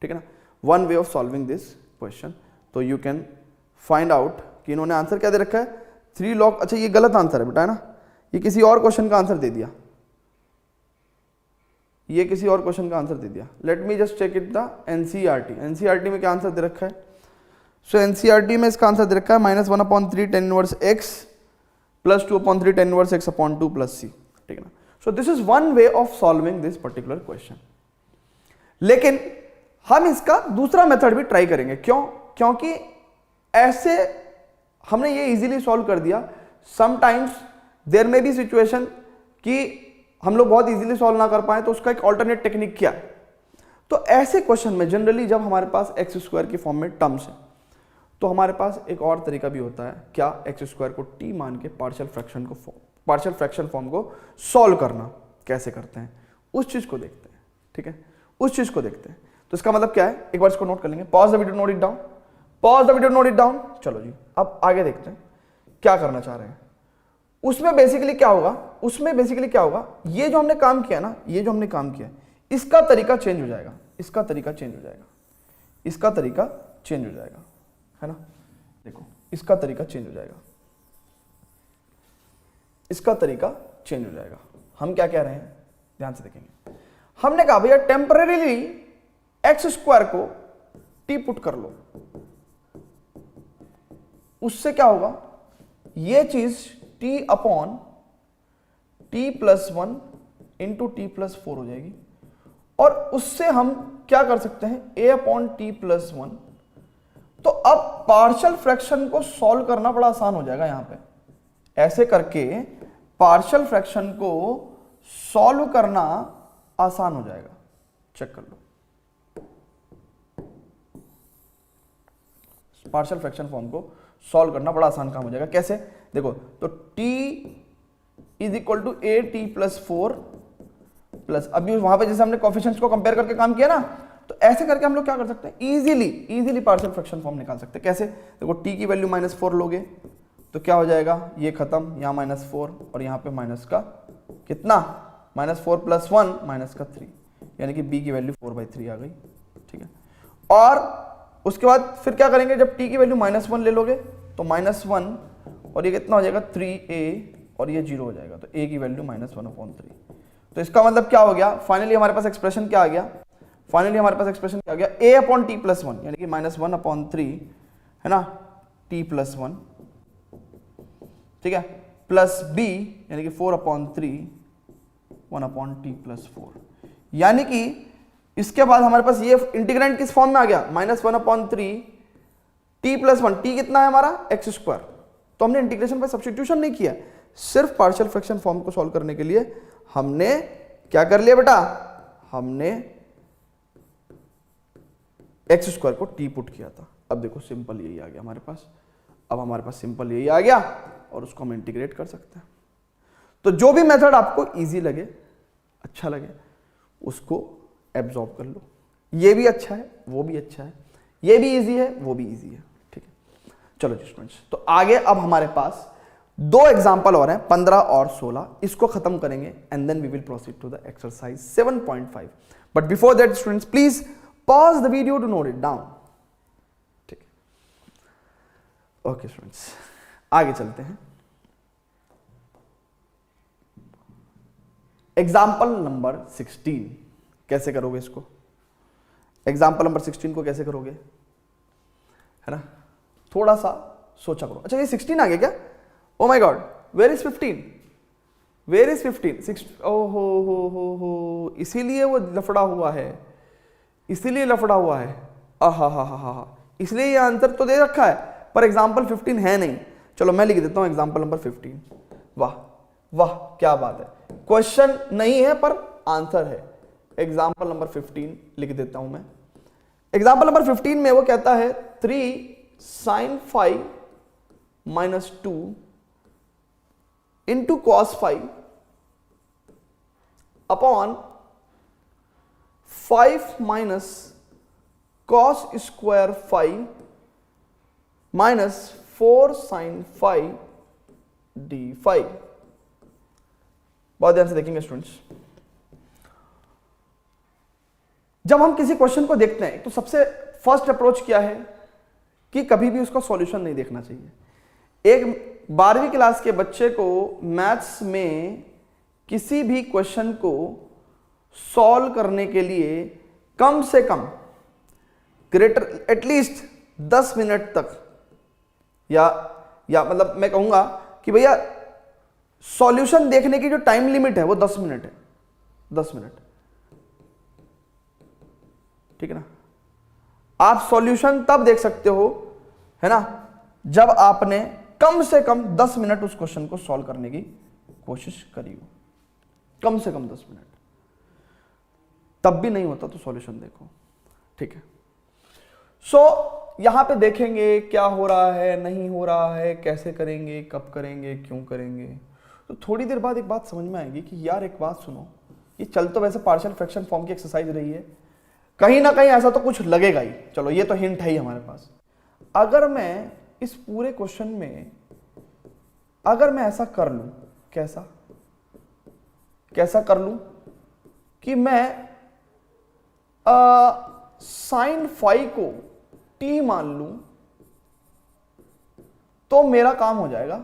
ठीक है ना, one way of solving this question. तो you can find out कि इन्होंने answer क्या दे रखा है, 3 log। अच्छा ये गलत आंसर है बेटा, है ना, ये किसी और क्वेश्चन का आंसर दे दिया, ये किसी और क्वेश्चन का आंसर दे दिया। Let me just check it the NCERT में क्या आंसर दे रखा है। सो एनसीईआरटी में इसका आंसर दे रखा है -1/3 tan inverse x plus 2/3 tan inverse x upon 2 plus c, ठीक है ना। So this is one way of solving this particular question. लेकिन हम इसका दूसरा मेथड भी ट्राई करेंगे। क्यों? क्योंकि ऐसे हमने ये इजीली सॉल्व कर दिया। समटाइम्स देयर में बी सिचुएशन कि हम लोग बहुत इजीली सॉल्व ना कर पाए, तो उसका एक ऑल्टरनेट टेक्निक क्या है। तो ऐसे क्वेश्चन में जनरली जब हमारे पास एक्स स्क्वायर की फॉर्म में टर्म्स है, तो हमारे पास एक और तरीका भी होता है, क्या, एक्स स्क्वायर को टी मान के पार्शियल फ्रैक्शन फॉर्म को सॉल्व करना कैसे करते हैं, उस चीज को देखते हैं। ठीक है, उस चीज को देखते हैं। तो इसका मतलब क्या है, एक बार इसको नोट कर लेंगे। Pause the video, note it down, pause the video, note it down. चलो जी, अब आगे देखते हैं क्या करना चाह रहे हैं। उसमें बेसिकली क्या होगा, ये जो हमने काम किया ना, ये जो हमने काम किया, इसका तरीका चेंज हो जाएगा, इसका तरीका चेंज हो जाएगा, इसका तरीका चेंज हो जाएगा, है ना। देखो, इसका तरीका चेंज हो जाएगा, इसका तरीका चेंज हो जाएगा। हम क्या कह रहे हैं, ध्यान से देखेंगे। हमने कहा भैया टेम्परेरीली एक्स स्क्वायर को टी पुट कर लो, उससे क्या होगा, ये चीज T upon T plus 1 into T plus 4 हो जाएगी। और उससे हम क्या कर सकते हैं, ए अपॉन टी प्लस 1। तो अब पार्शियल फ्रैक्शन को सॉल्व करना बड़ा आसान हो जाएगा। यहां पे ऐसे करके पार्शियल फ्रैक्शन को सॉल्व करना आसान हो जाएगा। चेक कर लो, पार्शियल फ्रैक्शन फॉर्म को सॉल्व करना बड़ा आसान काम हो जाएगा। कैसे, देखो, तो t is equal to a t plus 4 plus, अभी वहां पे जैसे हमने कोफिशिएंट्स को कंपेयर करके काम किया ना, तो ऐसे करके हम लोग क्या कर सकते हैं, इजीली पार्शियल फ्रैक्शन फॉर्म निकाल सकते हैं। कैसे, देखो, t की वैल्यू -4 लोगे तो क्या हो जाएगा, ये खत्म, यहाँ -4 और यहाँ पे माइनस का कितना, -4 + 1 माइनस का 3, यानी कि b की वैल्यू 4/3 आ गई। ठीक है, और उसके बाद फिर क्या करेंगे, जब t की वैल्यू -1 ले लोगे तो -1 और ये कितना हो जाएगा 3a और ये 0 हो जाएगा, तो a की वैल्यू -1/3। तो इसका मतलब क्या हो गया, फाइनली हमारे पास एक्सप्रेशन क्या आ गया, a अपॉन टी प्लस 1 यानी कि -1/3, है ना, t प्लस 1, ठीक है, प्लस b यानी कि 4/3 1/t प्लस 4। यानी कि इसके बाद हमारे पास ये इंटीग्रेंड किस फॉर्म में आ गया, -1/3 t प्लस 1, t कितना है हमारा, एक्स स्क्वायर। तो हमने इंटीग्रेशन पे सब्स्टिट्यूशन नहीं किया, सिर्फ पार्शियल फ्रैक्शन फॉर्म को सॉल्व करने के लिए हमने क्या कर लिया बेटा, हमने एक्स स्क्वायर को t पुट किया था। अब देखो सिंपल यही आ गया हमारे पास, अब हमारे पास सिंपल यही आ गया और उसको हम इंटीग्रेट कर सकते हैं। तो जो भी मेथड आपको इजी लगे, अच्छा लगे, उसको एब्जॉर्ब कर लो। ये भी अच्छा है, वो भी अच्छा है, ये भी इजी है, वो भी इजी है। ठीक है, चलो जी स्टूडेंट्स, तो आगे अब हमारे पास 2 एग्जांपल और हैं, 15 और 16, इसको खत्म करेंगे and then we will proceed to the exercise 7.5। But before that students, please pause the video to note it down. ठीक है, ओके स्टूडेंट्स, आगे चलते हैं। एग्जाम्पल नंबर 16 कैसे करोगे इसको, एग्जाम्पल नंबर 16 को कैसे करोगे, है ना, थोड़ा सा सोचा करो। अच्छा, ये 16 आ गया क्या, oh my god, where is 15, where is 15, ओहो हो, इसीलिए वो लफड़ा हुआ है, इसीलिए लफड़ा हुआ है, हा, इसलिए ये आंसर तो दे रखा है पर एग्जाम्पल 15 है नहीं। चलो मैं लिख देता हूं एग्जाम्पल नंबर 15। वाह वाह, क्या बात है, क्वेश्चन नहीं है पर आंसर है। एग्जाम्पल नंबर 15 लिख देता हूं मैं। एग्जाम्पल नंबर 15 में वो कहता है 3 sin 5 - 2 into cos 5 upon 5 minus cos square 5 minus 4 sin 5 d5। बहुत ध्यान से देखेंगे स्टूडेंट्स, जब हम किसी क्वेश्चन को देखते हैं तो सबसे फर्स्ट अप्रोच क्या है कि कभी भी उसका सॉल्यूशन नहीं देखना चाहिए। एक 12वीं क्लास के बच्चे को मैथ्स में किसी भी क्वेश्चन को सॉल्व करने के लिए कम से कम ग्रेटर एटलीस्ट 10 मिनट तक, या मतलब मैं कहूंगा कि भैया सॉल्यूशन देखने की जो टाइम लिमिट है वो 10 मिनट है, 10 मिनट, ठीक है ना। आप सॉल्यूशन तब देख सकते हो, है ना, जब आपने कम से कम 10 मिनट उस क्वेश्चन को सॉल्व करने की कोशिश करी हो, कम से कम 10 मिनट, तब भी नहीं होता तो सॉल्यूशन देखो, ठीक है। यहां पे देखेंगे क्या हो रहा है, नहीं हो रहा है, कैसे करेंगे, कब करेंगे, क्यों करेंगे। तो थोड़ी देर बाद एक बात समझ में आएगी कि यार एक बात सुनो, ये चल तो वैसे पार्शियल फ्रैक्शन फॉर्म की एक्सरसाइज रही है, कहीं ना कहीं ऐसा तो कुछ लगेगा ही, चलो ये तो हिंट है ही हमारे पास। अगर मैं इस पूरे क्वेश्चन में अगर मैं ऐसा कर लूं, कैसा कर लूं कि मैं साइन फाई को t मान लूं, तो मेरा काम हो जाएगा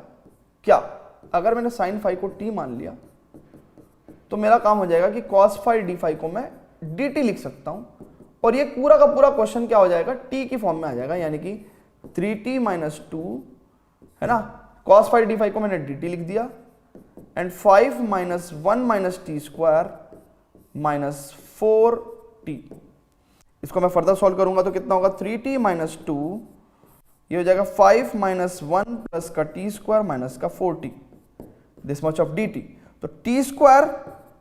क्या? अगर मैंने साइन फाई को t मान लिया तो मेरा काम हो जाएगा कि cos फाई डी फाई को मैं dt लिख सकता हूं, और ये पूरा का पूरा क्वेश्चन क्या हो जाएगा, t की फॉर्म में आ जाएगा, यानी कि 3t माइनस 2 है ना, cos फाई डी फाई को मैंने dt लिख दिया, and 5 minus 1 minus T square minus 4t। इसको मैं फर्दर सॉल्व करूंगा तो कितना होगा, 3t माइनस 2, ये हो जाएगा 5 माइनस 1 प्लस का टी स्क्वायर माइनस का 4t, this much of dt। तो T square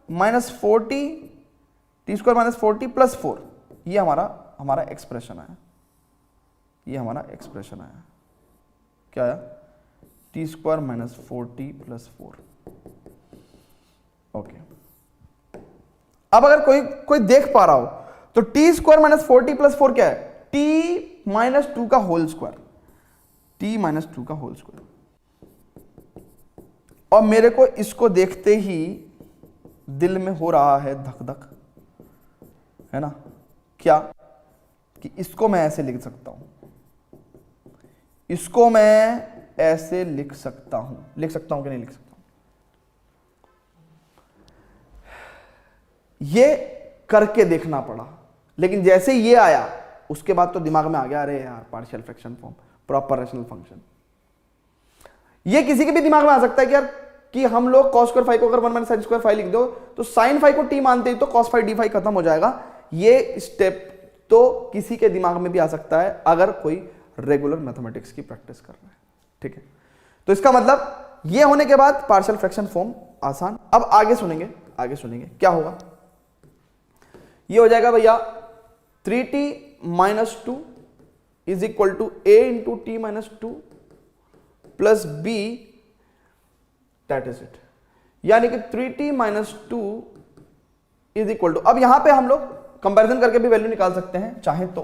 minus 4t, T square minus 4t plus 4, ये हमारा एक्सप्रेशन आया, ये हमारा एक्सप्रेशन आया, क्या आया, T square minus 4t plus 4। Okay, अब अगर कोई देख पा रहा हो तो T square minus 4t plus 4 क्या है, टी माइनस 2 का होल स्क्वायर, टी माइनस 2 का होल स्क्वायर। और मेरे को इसको देखते ही दिल में हो रहा है धक धक, है ना, क्या कि इसको मैं ऐसे लिख सकता हूं, इसको मैं ऐसे लिख सकता हूं कि नहीं लिख सकता हूं? ये करके देखना पड़ा, लेकिन जैसे ये आया उसके बाद तो दिमाग में आ गया, अरे यार partial fraction form, proper rational function. ये किसी के भी दिमाग में आ सकता है कि यार कि हम लोग cos स्क्वायर फाई को अगर 1 माइनस साइन स्क्वायर फाई लिख दो तो साइन फाई को t मानते ही तो cos फाई डी फाई खत्म हो जाएगा। ये स्टेप तो किसी के दिमाग में भी आ सकता है अगर कोई रेगुलर मैथमेटिक्स की प्रैक्टिस कर रहा है, ठीक है। तो इसका मतलब ये होने के बाद पार्शियल फ्रैक्शन फॉर्म आसान। अब आगे सुनेंगे क्या होगा। ये हो जाएगा भैया 3t minus 2 is equal to a into t minus 2 plus b, that is it. यानी कि 3t minus 2 is equal to, अब यहां पे हम लोग कंपैरिजन करके भी वैल्यू निकाल सकते हैं चाहे तो,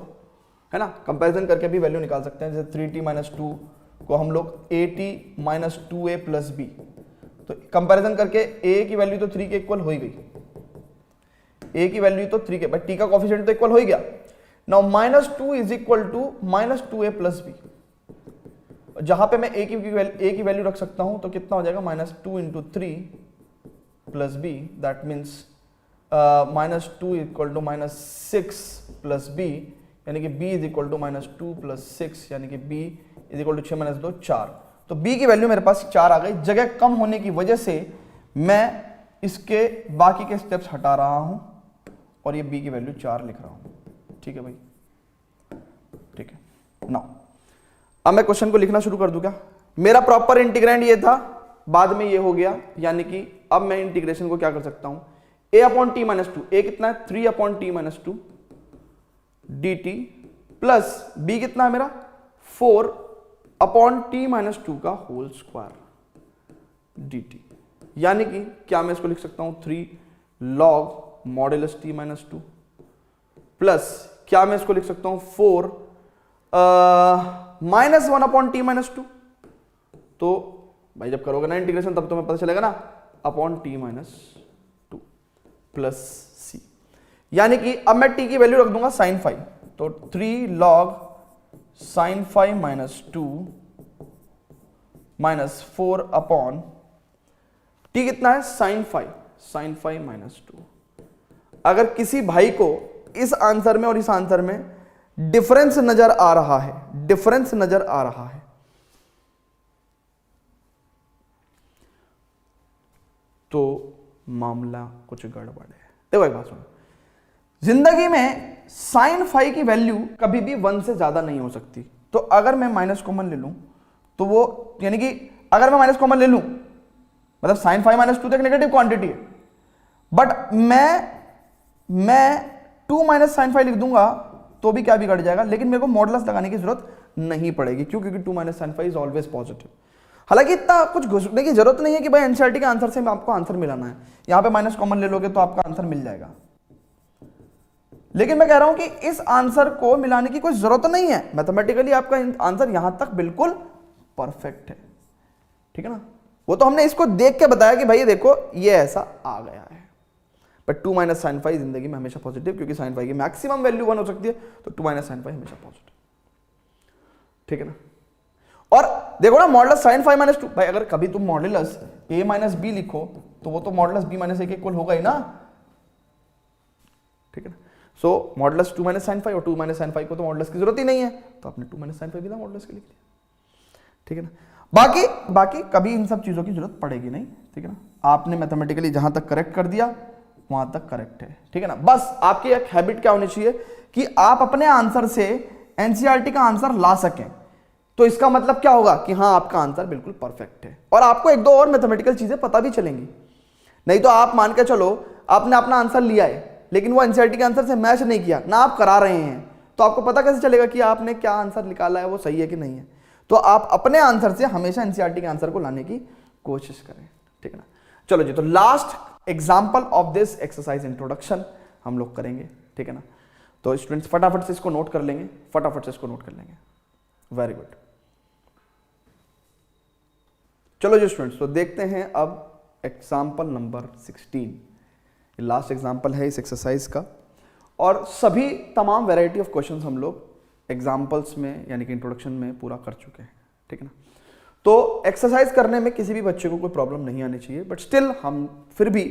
है ना, कंपैरिजन करके भी वैल्यू निकाल सकते हैं। जैसे 3t माइनस 2 को हम लोग at minus 2a plus b, तो कंपैरिजन करके a की वैल्यू तो 3 के इक्वल हो ही गई, a की वैल्यू तो 3 के, बट t का कोफिशिएंट तो इक्वल हो ही गया। Now minus 2 is equal to minus 2a plus b, जहां पे मैं a की वैल्यू रख सकता हूं तो कितना हो जाएगा, minus 2 into 3 plus b, that means minus 2 equal to minus 6 plus b, यानी कि b is equal to minus 2 plus 6, यानी कि b is equal to 6 minus 2 4। तो b की वैल्यू मेरे पास 4 आ गई। जगह कम होने की वजह से मैं इसके बाकी के स्टेप्स हटा रहा हूं और ये b की वैल्यू 4 लिख रहा हूं, ठीक है भाई, ठीक है। नाउ अब मैं क्वेश्चन को लिखना शुरू कर दूं क्या? मेरा प्रॉपर इंटीग्रेंड ये था, बाद में ये हो गया, यानी कि अब मैं इंटीग्रेशन को क्या कर सकता हूं, a upon T minus 2, a कितना है 3 upon T minus 2 dt plus b कितना है मेरा 4 अपॉन टी माइनस 2 का होल स्क्वायर dt, यानी कि क्या मैं इसको लिख सकता हूं 3 log modulus T minus 2 plus क्या मैं इसको लिख सकता हूं 4 माइनस 1 अपॉन टी माइनस 2। तो भाई जब करोगे ना इंटीग्रेशन तब तुम्हें पता चलेगा ना, अपॉन टी माइनस 2 प्लस सी, यानी कि अब मैं t की वैल्यू रख दूंगा साइन फाई, तो 3 log sine phi minus 2 minus 4 upon t कितना है साइन फाई माइनस 2। अगर किसी भाई को इस आंसर में और इस आंसर में डिफरेंस नजर आ रहा है, तो मामला कुछ गड़बड़ है। देखो एक बात सुनो, जिंदगी में साइन फाई की वैल्यू कभी भी 1 से ज्यादा नहीं हो सकती। तो अगर मैं माइनस कॉमन ले लूं तो वो यानी कि अगर मैं माइनस कॉमन ले लूं, मतलब साइन फाइव माइनस टू तो एक नेगेटिव क्वांटिटी है, बट मैं 2 माइनस साइन फाइव लिख दूंगा तो भी क्या बिगड़ जाएगा, लेकिन मेरे को मॉडुलस लगाने की जरूरत नहीं पड़ेगी। क्यों? क्योंकि 2 minus sine five is always positive. हालांकि इतना कुछ घुसने की जरूरत नहीं है कि भाई एनसीईआरटी के आंसर से आपको आंसर मिलाना है, यहां पे माइनस कॉमन ले लोगे तो आपका आंसर मिल जाएगा। लेकिन मैं कह रहा हूं कि इस आंसर को मिलाने की कोई जरूरत नहीं है, मैथमेटिकली आपका आंसर यहां तक बिल्कुल परफेक्ट है, ठीक है ना। वो तो हमने इसको देख के बताया कि भाई देखो ये ऐसा आ गया है, बट 2 माइनस साइन फाइव जिंदगी में हमेशा पॉजिटिव, क्योंकि साइन फाइव की मैक्सिमम वैल्यू 1 हो सकती है, तो 2 माइनस साइन फाइव हमेशा पॉजिटिव, ठीक है ना। और देखो ना modulus sine five minus two, भाई अगर कभी तुम मॉडुलस a माइनस बी लिखो तो वो तो मॉडुलस b माइनस ए के इक्वल होगा ही ना, ठीक है ना। सो मॉडुलस 2 माइनस साइन फाइव, और 2 माइनस साइन फाइव को तो मॉडुलस की जरूरत ही नहीं है, तो आपने 2 माइनस साइन फाइव भी मॉडुलस के लिख दिया, ठीक है ना। बाकी कभी इन सब चीजों की जरूरत पड़ेगी नहीं, ठीक है ना। आपने मैथमेटिकली जहां तक करेक्ट कर दिया वहां तक करेक्ट है, ठीक है ना। बस आपकी एक हैबिट क्या होनी चाहिए कि आप अपने आंसर से एनसीईआरटी का आंसर ला सकें, तो इसका मतलब क्या होगा कि हाँ आपका आंसर बिल्कुल परफेक्ट है, और आपको एक दो और मैथमेटिकल चीजें पता भी चलेंगी। नहीं तो आप मान के चलो आपने अपना आंसर लिया है लेकिन वो एनसीईआरटी के आंसर से मैच नहीं किया ना, आप करा रहे हैं, तो आपको पता कैसे चलेगा कि आपने क्या आंसर निकाला है वो सही है कि नहीं है। तो आप अपने आंसर से हमेशा एनसीईआरटी के आंसर को लाने की कोशिश करें, ठीक है ना। चलो जी, तो last example of this exercise introduction हम लोग करेंगे, ठीक है ना। तो स्टूडेंट्स फटाफट से इसको नोट कर लेंगे, फटाफट से इसको नोट कर लेंगे। Very good. चलो जी स्टूडेंट्स, तो देखते हैं अब एग्जाम्पल नंबर 16। लास्ट एग्जाम्पल है इस एक्सरसाइज का, और सभी तमाम वैरायटी ऑफ क्वेश्चंस हम लोग एग्जाम्पल्स में यानी कि इंट्रोडक्शन में पूरा कर चुके हैं, ठीक है ना। तो एक्सरसाइज करने में किसी भी बच्चे को कोई प्रॉब्लम नहीं आनी चाहिए, बट स्टिल हम फिर भी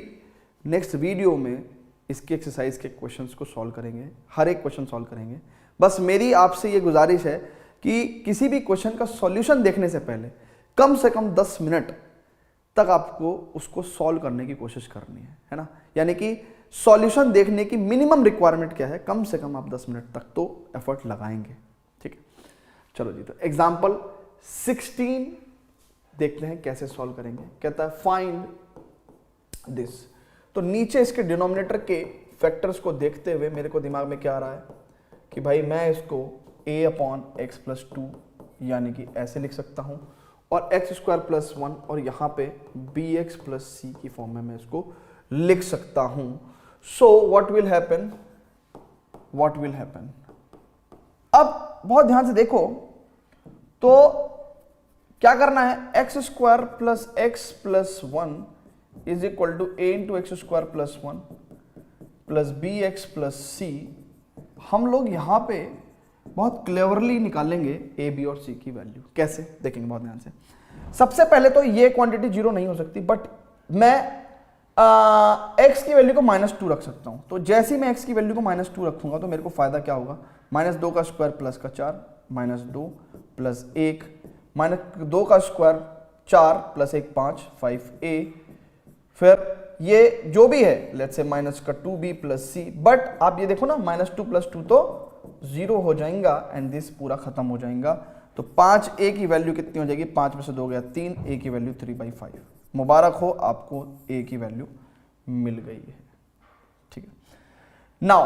नेक्स्ट वीडियो में इसकी एक्सरसाइज के क्वेश्चंस को सॉल्व करेंगे, हर एक क्वेश्चन सॉल्व करेंगे। बस मेरी आपसे ये गुजारिश है कि किसी भी क्वेश्चन का सॉल्यूशन देखने से पहले कम से कम 10 मिनट तक आपको उसको सॉल्व करने की कोशिश करनी है ना। यानी कि सॉल्यूशन देखने की मिनिमम रिक्वायरमेंट क्या है, कम से कम आप 10 मिनट तक तो एफर्ट लगाएंगे, ठीक है। चलो जी, तो एग्जाम्पल 16 देखते हैं कैसे सॉल्व करेंगे। कहता है फाइंड दिस। तो नीचे इसके डिनोमिनेटर के फैक्टर्स को देखते हुए मेरे को दिमाग में क्या आ रहा है कि भाई मैं इसको a upon x plus two यानी कि ऐसे लिख सकता हूं, और एक्स स्क्वायर प्लस 1 और यहाँ पे बी एक्स प्लस सी की फॉर्म में मैं इसको लिख सकता हूं। सो व्हाट विल हैपन, अब बहुत ध्यान से देखो, तो क्या करना है, x square plus x plus 1 is equal to a into x square plus 1 plus B x plus c. हम लोग यहां पे बहुत क्लेवरली निकालेंगे ए बी और सी की वैल्यू। कैसे देखेंगे बहुत ध्यान से। सबसे पहले तो ये क्वांटिटी जीरो नहीं हो सकती, बट मैं एक्स की वैल्यू को -2 रख सकता हूं। तो जैसे ही मैं एक्स की वैल्यू को -2 रखूंगा तो मेरे को फायदा क्या होगा, -2 का स्क्वायर प्लस का 4 -2 प्लस 1 -2 का स्क्वायर 4 प्लस 1 5 5a, फिर ये जो भी है लेट्स से माइनस का 2b प्लस c। बट आप ये देखो ना -2 प्लस 2 तो 0 हो जाएगा एंड दिस पूरा खत्म हो जाएगा। तो 5a की वैल्यू कितनी हो जाएगी, 5 में से 2 गया 3, a की वैल्यू 3/5। मुबारक हो, आपको a की वैल्यू मिल गई है, ठीक है। नाउ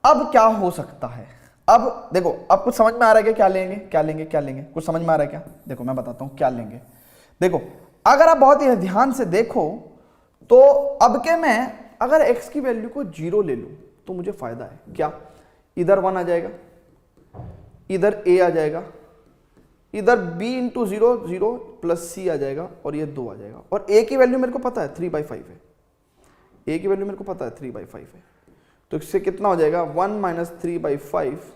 अब क्या हो सकता है, अब देखो, अब कुछ समझ में आ रहा है कि क्या लेंगे क्या लेंगे क्या लेंगे, कुछ समझ में आ रहा है क्या? देखो मैं बताता हूं क्या लेंगे। देखो अगर आप बहुत ही ध्यान से देखो तो अब के मैं अगर x की वैल्यू को 0 ले लूं तो मुझे फायदा है क्या, इधर 1 आ जाएगा, इधर a आ जाएगा, इधर b इंटू 0 0 प्लस c आ जाएगा, और ये 2 आ जाएगा। और a की वैल्यू मेरे को पता है 3/5 है, a की वैल्यू मेरे को पता है 3/5 है। तो इससे कितना हो जाएगा 1 माइनस 3/5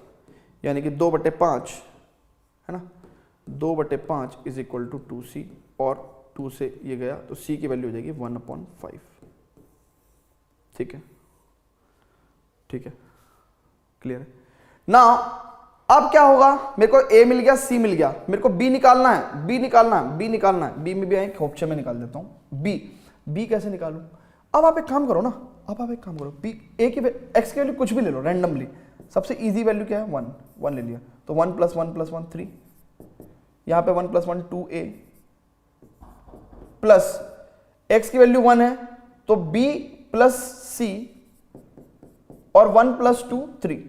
यानी कि 2/5 है ना, 2/5 इज इक्वल टू 2c, और 2 से ये गया तो c की वैल्यू हो जाएगी 1/5, ठीक है, ठीक है, क्लियर है ना। अब क्या होगा, मेरे को a मिल गया, c मिल गया, मेरे को b निकालना है, b निकालना है, b निकालना है, b में भी एक ऑप्शन में निकाल देता हूं b कैसे निकालूं। अब आप एक काम करो ना, अब आप एक काम करो, b a की x की वैल्यू कुछ भी ले लो रैंडमली, सबसे इजी वैल्यू क्या है 1 ले लिया, तो 1 + 1 + 1 3, यहां पे 1 + 1 2a प्लस x की वैल्यू 1 है तो b + c और 1 + 2 3,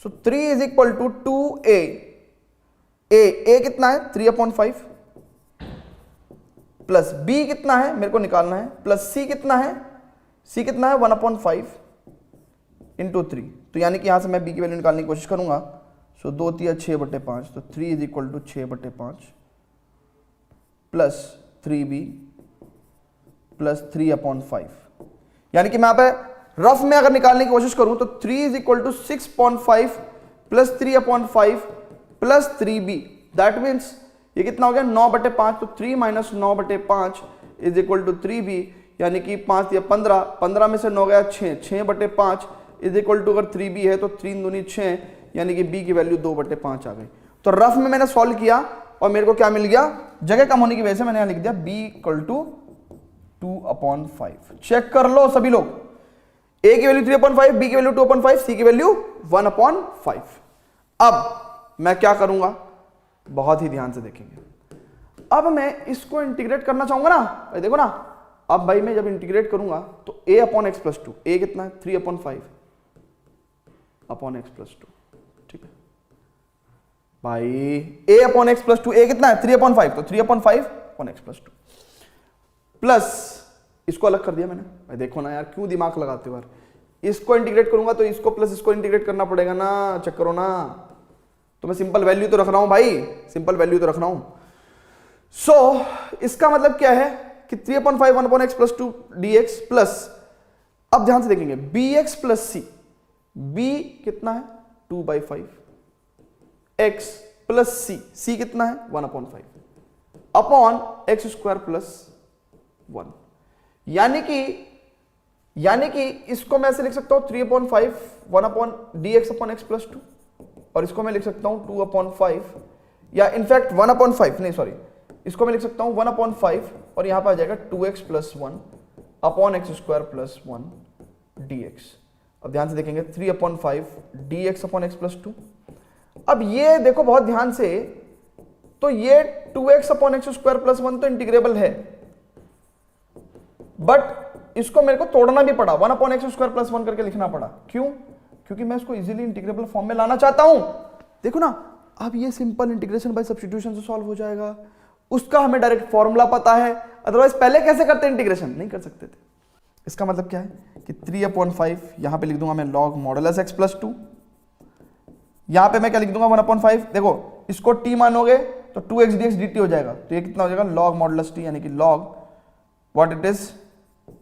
सो 3 = 2a। a कितना है 3/5 प्लस b कितना है मेरे को निकालना है, प्लस c कितना है 1/5 इंटू 3, तो यानी कि यहां से मैं b की वैल्यू निकालने की कोशिश करूंगा। सो 2 × 6/5, तो 3 = 6/5 प्लस 3b प्लस 3/5, यानी कि मैं यहां पे रफ में अगर निकालने की कोशिश करूं तो 3 = 6.5 plus 3/5 plus 3b, that means ये कितना हो गया 9/5, तो 3 - 9/5 = 3b, यानी कि 5 या 15, 15 में से 9 गया 6, 6/5 = अगर 3b है तो 3 दूनी 6, यानी कि b की वैल्यू 2/5 आ गई। तो रफ में मैंने सॉल्व किया और मेरे को क्या मिल गया, जगह कम होने की वजह से मैंने यहां लिख दिया b = 2/5। चेक कर लो सभी लोग, a की वैल्यू 3/5, b की वैल्यू 2/5, c की वैल्यू 1/5। अब मैं क्या करूंगा, बहुत ही ध्यान से देखेंगे। अब मैं इसको इंटीग्रेट करना चाहूंगा ना, भाई देखो ना, अब भाई मैं जब इंटीग्रेट करूंगा तो a/x + 2, a कितना है 3/5 x + 2, ठीक है भाई, a/x + 2, a कितना है 3/5, तो 3/5 x + 2 प्लस इसको अलग कर दिया मैंने। भाई देखो ना यार, क्यों दिमाग लगाते हो यार, इसको इंटीग्रेट करूंगा तो इसको प्लस इसको इंटीग्रेट करना पड़ेगा ना, चेक करो ना, तो मैं सिंपल वैल्यू तो रख रहा हूं भाई, सिंपल वैल्यू तो रख रहा हूं। सो इसका मतलब क्या है कि 3/5 1/x + 2 dx प्लस, अब ध्यान से देखेंगे bx + c, b कितना है 2/5 x प्लस c कितना है 1/5 अपॉन x² + 1, यानी कि इसको मैं ऐसे लिख सकता हूं 3/5 1/dx/x + 2, और इसको मैं लिख सकता हूं 2/5, या इनफैक्ट 1/5 नहीं सॉरी, इसको मैं लिख सकता हूं 1/5 और यहां पर आ जाएगा 2x + 1 अपॉन x² + 1 dx। अब ध्यान से देखेंगे 3/5 dx/x + 2। अब ये देखो बहुत ध्यान से, तो ये 2x/x² + 1 तो इंटीग्रेबल है, बट इसको मेरे को तोड़ना भी पड़ा, 1/x² + 1 करके लिखना पड़ा। क्यों? क्योंकि मैं इसको इजीली इंटीग्रेबल फॉर्म में लाना चाहता हूं। देखो ना, अब ये सिंपल इंटीग्रेशन बाय सब्स्टिट्यूशन से सॉल्व हो जाएगा, उसका हमें डायरेक्ट फॉर्मूला पता है, अदरवाइज पहले कैसे करते इंटीग्रेशन, नहीं कर सकते थे। इसका मतलब क्या है कि 3/5 यहां पे लिख दूंगा मैं log मॉडुलस x + 2, यहां पे मैं क्या लिख दूंगा 1/5, देखो इसको t मानोगे तो 2x dx dt हो जाएगा, तो ये कितना हो जाएगा log मॉडुलस t, यानी कि log what it is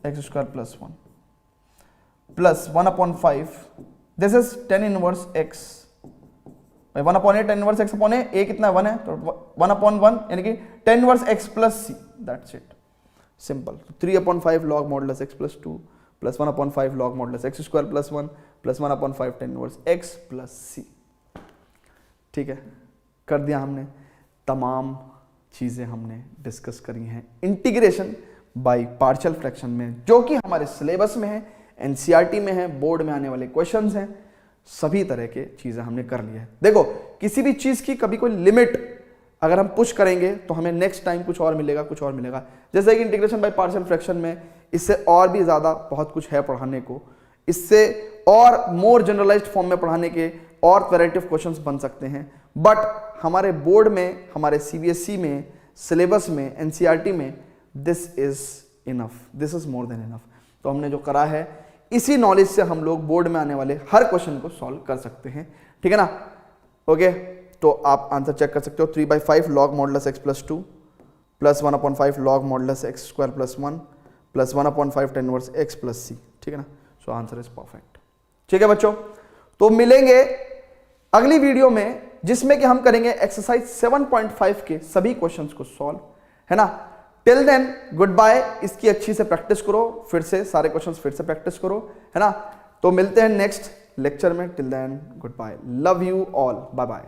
x² + 1 plus 1/5, this is tan inverse x, 1/a tan inverse x upon a कितना 1 है, तो 1/1 यानी कि tan inverse x + c, that's it, simple. 3/5 log modulus x + 2 plus 1/5 log modulus x² + 1 plus 1/5 tan inverse x + c, ठीक है, कर दिया हमने। तमाम चीजें हमने डिस्कस करी हैं इंटीग्रेशन बाय पार्शियल फ्रैक्शन में, जो कि हमारे सिलेबस में है, एनसीईआरटी में है, बोर्ड में आने वाले क्वेश्चंस हैं, सभी तरह के चीजें हमने कर लिया है। देखो किसी भी चीज की कभी कोई लिमिट अगर हम पुश करेंगे तो हमें नेक्स्ट टाइम कुछ और मिलेगा, कुछ और मिलेगा। जैसे कि इंटीग्रेशन बाय पार्शियल फ्रैक्शन में इससे और भी ज्यादा बहुत कुछ है पढ़ाने को, इससे और मोर जनरलाइज्ड फॉर्म में पढ़ाने के और वैरायटी ऑफ क्वेश्चंस बन सकते हैं, बट हमारे बोर्ड में, हमारे सीबीएसई में, सिलेबस में, एनसीईआरटी में this is enough, this is more than enough. तो हमने जो करा है इसी नॉलेज से हम लोग बोर्ड में आने वाले हर क्वेश्चन को सॉल्व कर सकते हैं, ठीक है ना। ओके, तो आप आंसर चेक कर सकते हो, 3/5 log modulus x + 2 plus 1/5 log modulus x² + 1 plus 1/5 tan inverse x + c, ठीक है ना। सो आंसर इज परफेक्ट, ठीक है बच्चों। तो मिलेंगे अगली वीडियो में, जिसमें कि हम करेंगे एक्सरसाइज 7.5 के सभी क्वेश्चंस को सॉल्व, है ना। टिल देन गुड बाय, इसकी अच्छी से प्रैक्टिस करो, फिर से सारे क्वेश्चंस फिर से प्रैक्टिस करो, है ना। तो मिलते हैं नेक्स्ट लेक्चर में, till then good bye, love you all, bye bye.